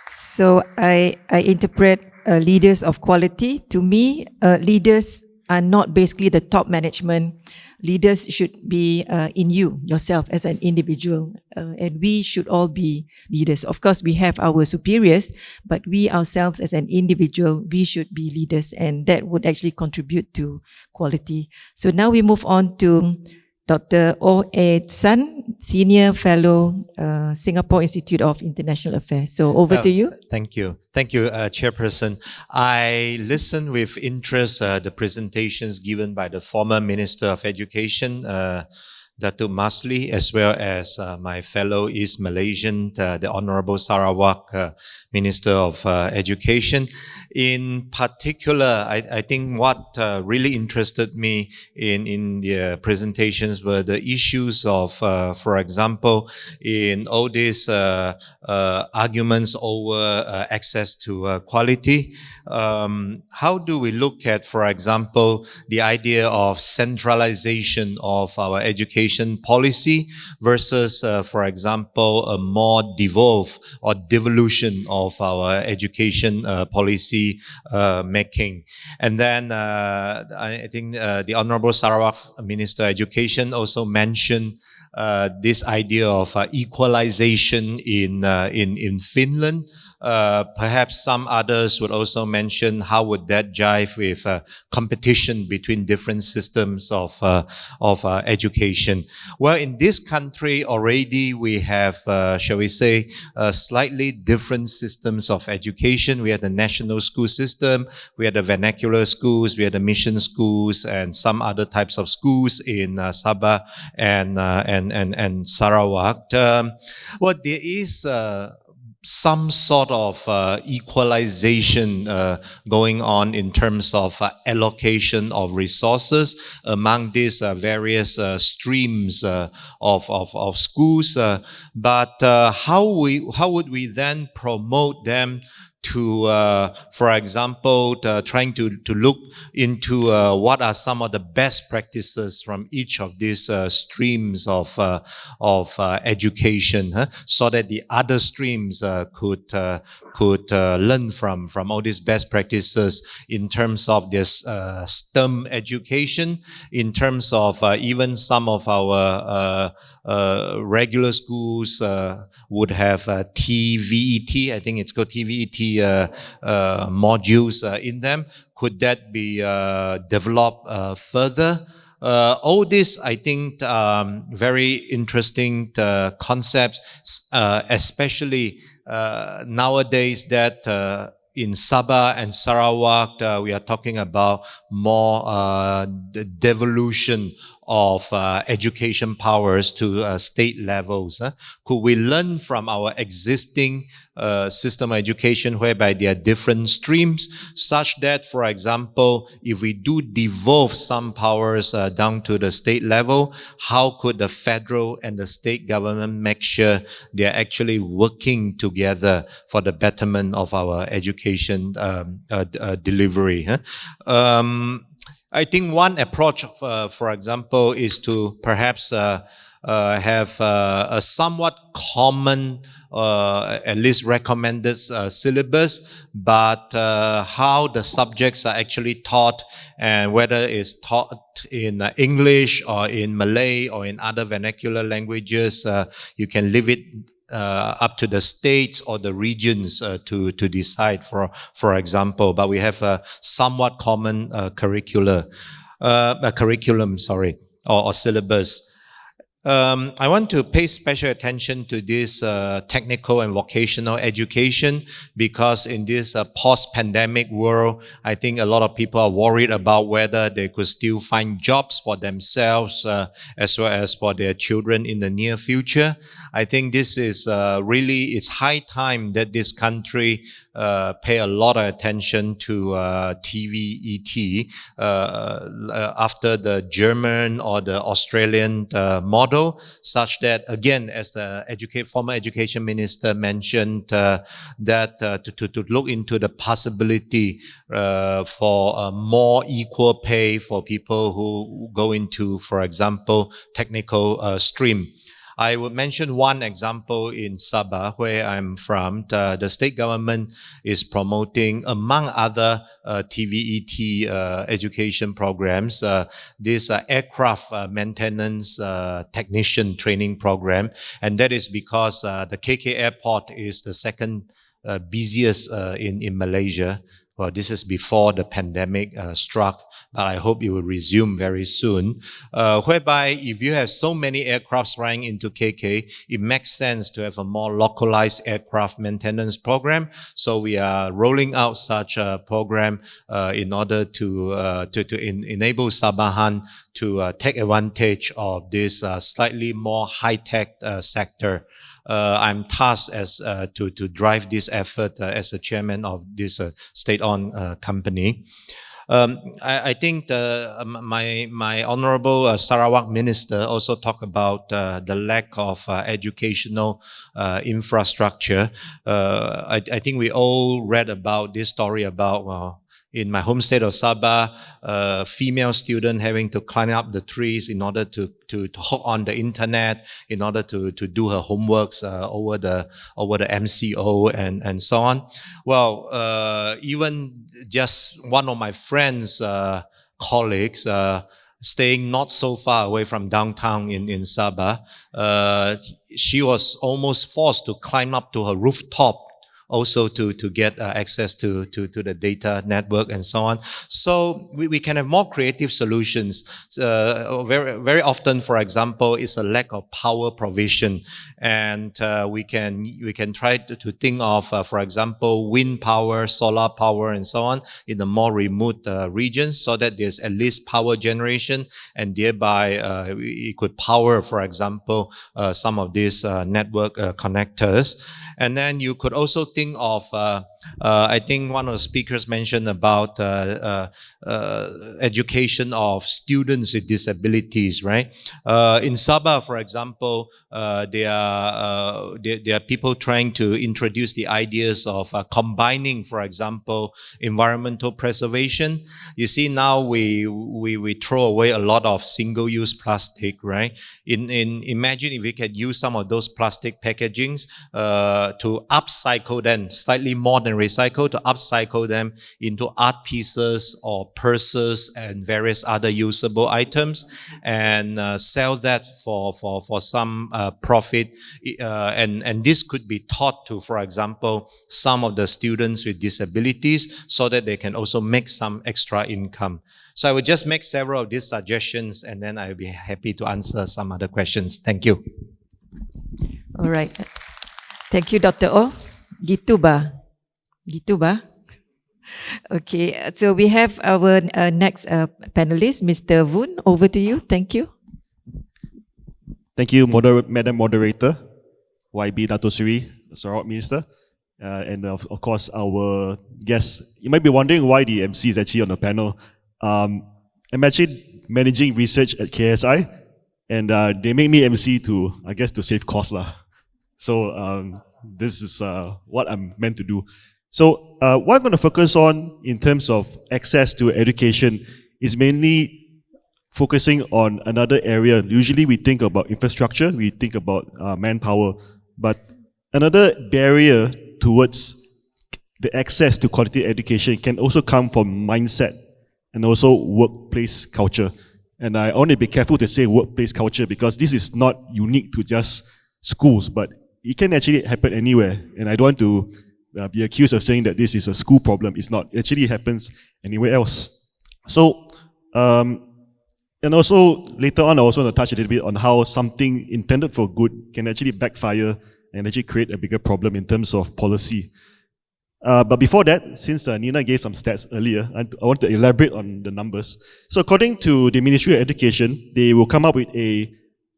So I interpret leaders of quality. To me, leaders are not basically the top management. Leaders should be in you, yourself as an individual. And we should all be leaders. Of course, we have our superiors, but we ourselves as an individual, we should be leaders. And that would actually contribute to quality. So now we move on to Dr. O.A. San, Senior Fellow, Singapore Institute of International Affairs. So over to you. Thank you. Thank you, Chairperson. I listened with interest the presentations given by the former Minister of Education, Dato Masli, as well as my fellow East Malaysian, the Honorable Sarawak Minister of Education. In particular, I think what really interested me in the presentations were the issues of, for example, in all these arguments over access to quality. How do we look at, for example, the idea of centralization of our education policy versus, for example, a more devolved or devolution of our education policy making? And then I think the Honorable Sarawak Minister of Education also mentioned this idea of equalization in Finland. Perhaps some others would also mention how would that jive with competition between different systems of education. Well, in this country already we have, shall we say, slightly different systems of education. We have the national school system, we have the vernacular schools, we have the mission schools, and some other types of schools in Sabah and Sarawak. Well, there is some sort of equalization going on in terms of allocation of resources among these various streams of schools. But how would we then promote them to, for example, trying to look into what are some of the best practices from each of these streams of education, so that the other streams could learn from all these best practices in terms of this STEM education, in terms of even some of our regular schools would have TVET, I think it's called TVET modules in them. Could that be developed further? All this, I think, very interesting concepts, especially nowadays that in Sabah and Sarawak, we are talking about more the devolution of education powers to state levels. Could we learn from our existing system of education whereby there are different streams, such that, for example, if we do devolve some powers down to the state level, how could the federal and the state government make sure they are actually working together for the betterment of our education delivery? I think one approach, for example, is to perhaps have a somewhat common, at least recommended syllabus, but how the subjects are actually taught, and whether it's taught in English or in Malay or in other vernacular languages, you can leave it up to the states or the regions to decide, for example. But we have a somewhat common curriculum, or syllabus. I want to pay special attention to this technical and vocational education, because in this post-pandemic world, I think a lot of people are worried about whether they could still find jobs for themselves as well as for their children in the near future. I think this is really, it's high time that this country pay a lot of attention to TVET after the German or the Australian model, such that, again, as the former education minister mentioned, that to look into the possibility for more equal pay for people who go into, for example, technical stream. I would mention one example in Sabah, where I'm from. The state government is promoting, among other TVET education programs, this aircraft maintenance technician training program. And that is because the KK airport is the second busiest in Malaysia. Well, this is before the pandemic struck, but I hope it will resume very soon. Whereby if you have so many aircrafts flying into KK, it makes sense to have a more localized aircraft maintenance program. So we are rolling out such a program in order to enable Sabahan to take advantage of this slightly more high-tech sector. I'm tasked as to drive this effort as the chairman of this state-owned company. I think my honorable Sarawak minister also talked about the lack of educational infrastructure. I think we all read about this story about in my home state of Sabah, a female student having to climb up the trees in order to hook on the internet, in order to do her homeworks over the MCO and so on. Well, even just one of my friends' colleagues, staying not so far away from downtown in Sabah, she was almost forced to climb up to her rooftop also to get access to the data network and so on. So we can have more creative solutions. Very often, for example, it's a lack of power provision, and we can try to think of, for example, wind power, solar power, and so on in the more remote regions, so that there's at least power generation, and thereby it could power, for example, some of these network connectors. And then you could also think of, I think one of the speakers mentioned about education of students with disabilities, right? In Sabah, for example, there are people trying to introduce the ideas of combining, for example, environmental preservation. You see, now we throw away a lot of single-use plastic, right? Imagine if we could use some of those plastic packagings to upcycle them, slightly more than recycle, to upcycle them into art pieces or purses and various other usable items, and sell that for some profit. And this could be taught to, for example, some of the students with disabilities, so that they can also make some extra income. So I would just make several of these suggestions, and then I'll be happy to answer some other questions. Thank you. All right. Thank you, Dr. O. Gitu ba? Gitu ba? Okay, so we have our next panelist, Mr. Voon. Over to you. Thank you. Thank you, Madam Moderator, YB Dato Sri, Sarawak Minister, and of course our guests. You might be wondering why the MC is actually on the panel. I'm actually managing research at KSI, and they made me MC to, I guess, to save costs lah. So this is what I'm meant to do. So what I'm going to focus on in terms of access to education is mainly focusing on another area. Usually we think about infrastructure, we think about manpower, but another barrier towards the access to quality education can also come from mindset and also workplace culture. And I want to be careful to say workplace culture, because this is not unique to just schools, but it can actually happen anywhere. And I don't want to be accused of saying that this is a school problem. It's not. It actually happens anywhere else. So, and also later on, I also want to touch a little bit on how something intended for good can actually backfire and actually create a bigger problem in terms of policy. But before that, since Nina gave some stats earlier, I want to elaborate on the numbers. So according to the Ministry of Education, they will come up with a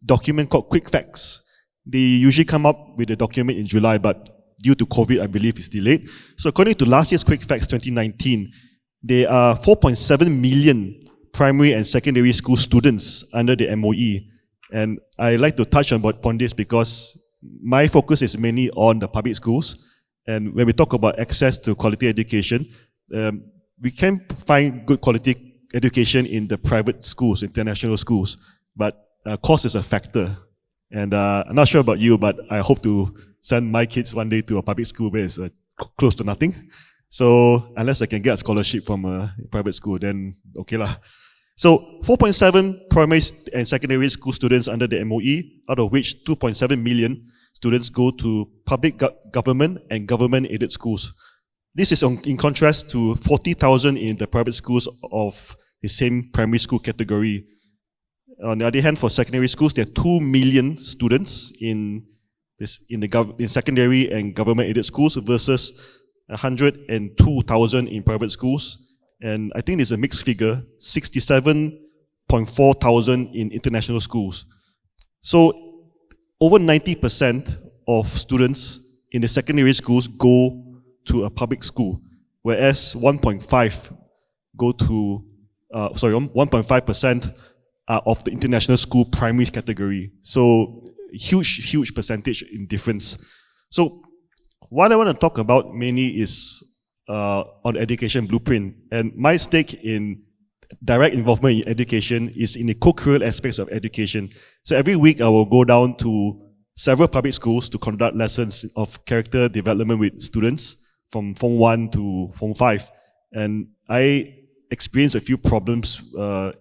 document called Quick Facts. They usually come up with a document in July, but due to COVID, I believe it's delayed. So according to last year's Quick Facts 2019, there are 4.7 million primary and secondary school students under the MOE. And I like to touch on this because my focus is mainly on the public schools. And when we talk about access to quality education, we can find good quality education in the private schools, international schools, but cost is a factor. And I'm not sure about you, but I hope to send my kids one day to a public school where it's close to nothing. So unless I can get a scholarship from a private school, then okay lah. So 4.7 primary and secondary school students under the MOE, out of which 2.7 million students go to public government and government-aided schools. This is in contrast to 40,000 in the private schools of the same primary school category. On the other hand, for secondary schools, there are 2 million students in secondary and government-aided schools versus 102,000 in private schools. And I think there's a mixed figure, 67.4 thousand in international schools. So over 90% of students in the secondary schools go to a public school, whereas 1.5% of the international school primary category. So huge percentage in difference. So what I want to talk about mainly is on education blueprint. And my stake in direct involvement in education is in the co-curricular aspects of education. So every week I will go down to several public schools to conduct lessons of character development with students from Form 1 to Form 5. And I experienced a few problems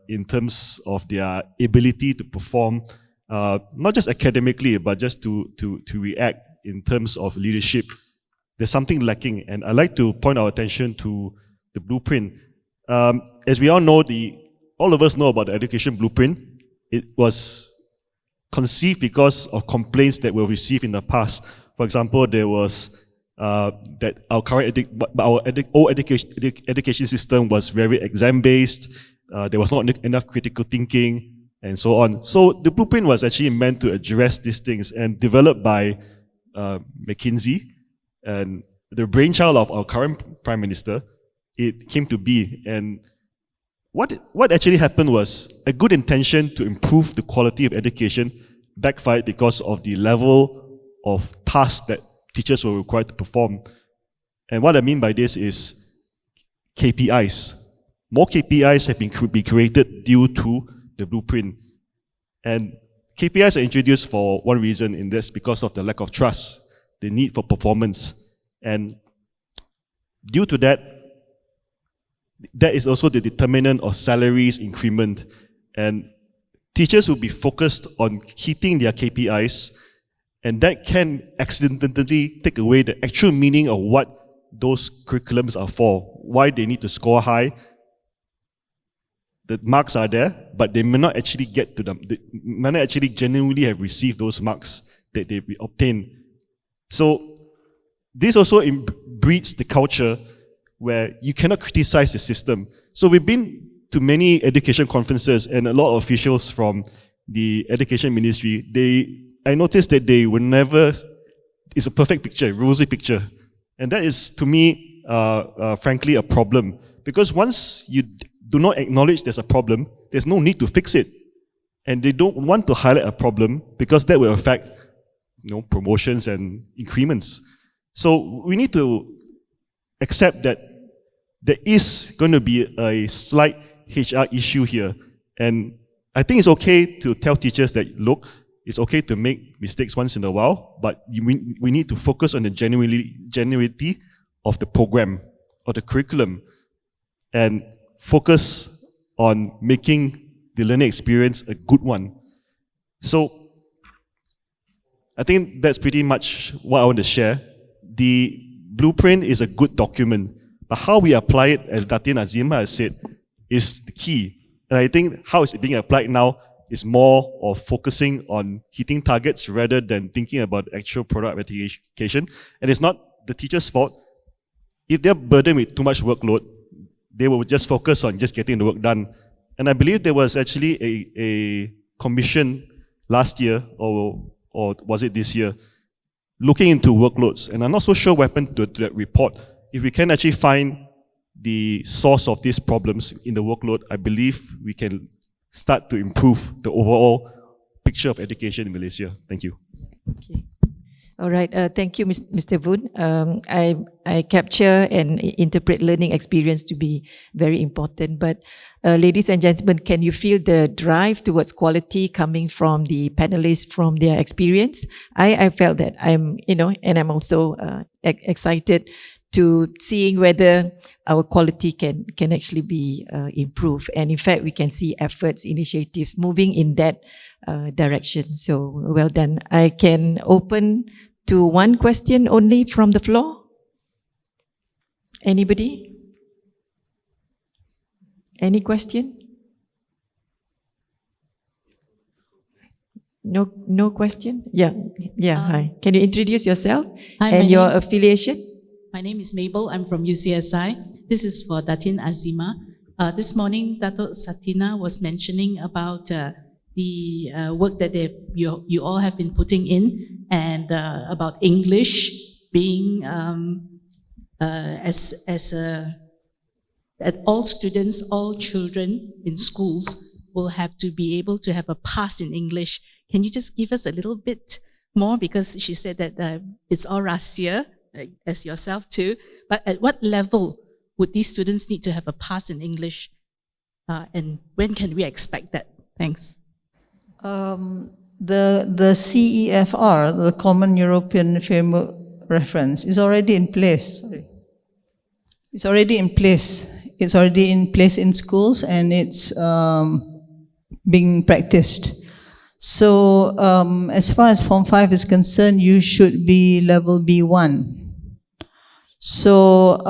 in terms of their ability to perform, not just academically, but just to react in terms of leadership. there's something lacking, and I'd like to point our attention to the blueprint. As we all know, all of us know about the education blueprint. It was conceived because of complaints that were received in the past. For example, there was that our current old education system was very exam-based. There was not enough critical thinking, and so on. So the blueprint was actually meant to address these things, and developed by McKinsey, and the brainchild of our current Prime Minister. It came to be, and what actually happened was a good intention to improve the quality of education backfired because of the level of tasks that teachers were required to perform. And what I mean by this is KPIs. More KPIs have been created due to the blueprint. And KPIs are introduced for one reason, and that's because of the lack of trust, the need for performance. And due to that, that is also the determinant of salaries increment. And teachers will be focused on hitting their KPIs, and that can accidentally take away the actual meaning of what those curriculums are for, why they need to score high. The marks are there, but they may not actually get to them. They may not actually genuinely have received those marks that they obtained. So this also breeds the culture where you cannot criticize the system. So we've been to many education conferences, and a lot of officials from the education ministry, I noticed that they were never, it's a perfect picture, rosy picture. And that is, to me, frankly, a problem. Because once you do not acknowledge there's a problem, there's no need to fix it. And they don't want to highlight a problem because that will affect, promotions and increments. So we need to accept that there is going to be a slight HR issue here. And I think it's okay to tell teachers that, look, it's okay to make mistakes once in a while, but we need to focus on the genuinity of the program or the curriculum, and focus on making the learning experience a good one. So I think that's pretty much what I want to share. The blueprint is a good document, but how we apply it, as Datin Azimah has said, is the key. And I think how it's being applied now is more of focusing on hitting targets rather than thinking about actual product education. And it's not the teacher's fault. If they're burdened with too much workload, they will just focus on just getting the work done. And I believe there was actually a commission last year, or was it this year, looking into workloads. And I'm not so sure what happened to that report. If we can actually find the source of these problems in the workload, I believe we can start to improve the overall picture of education in Malaysia. Thank you. Okay. All right. Thank you, Mr. Voon. I capture and interpret learning experience to be very important. But ladies and gentlemen, can you feel the drive towards quality coming from the panelists, from their experience? I felt that. And I'm also excited to seeing whether our quality can actually be improved. And in fact, we can see efforts, initiatives moving in that direction. So well done. I can open to one question only from the floor. Anybody? Any question? No question? Yeah. Hi. Can you introduce yourself and your affiliation? My name is Mabel. I'm from UCSI. This is for Datin Azimah. This morning, Dato Satina was mentioning about the work that you all have been putting in, and about English being that all students, all children in schools will have to be able to have a pass in English. Can you just give us a little bit more? Because she said that it's all rahsia, as yourself too, but at what level would these students need to have a pass in English, and when can we expect that? Thanks. The CEFR, the Common European Framework Reference, is already in place. Sorry. It's already in place. It's already in place in schools, and it's being practiced. So as far as Form 5 is concerned, you should be level B1. So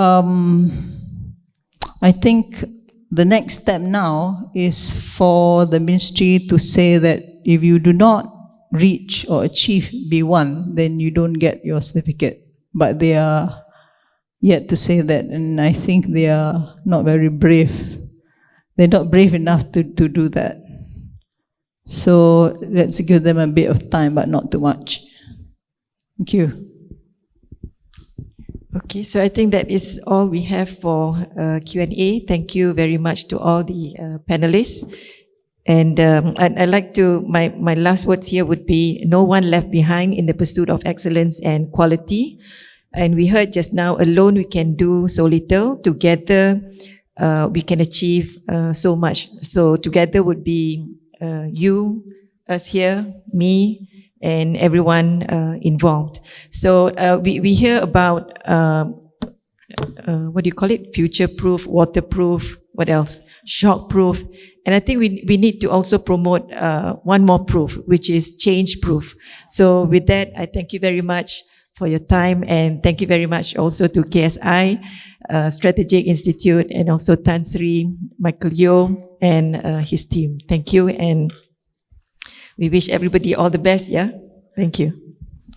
I think the next step now is for the ministry to say that if you do not reach or achieve B1, then you don't get your certificate. But they are yet to say that, and I think they are not very brave. They're not brave enough to do that. So let's give them a bit of time, but not too much. Thank you. Okay, so I think that is all we have for Q&A. Thank you very much to all the panelists. And I'd like to, my last words here would be, no one left behind in the pursuit of excellence and quality. And we heard just now, alone we can do so little. Together, we can achieve so much. So together would be you, us here, me, and everyone involved. So we hear about, what do you call it? Future-proof, waterproof, what else? Shock-proof. And I think we need to also promote one more proof, which is change-proof. So with that, I thank you very much for your time, and thank you very much also to KSI, Strategic Institute, and also Tan Sri, Michael Yeo, and his team. Thank you, and we wish everybody all the best, yeah? Thank you.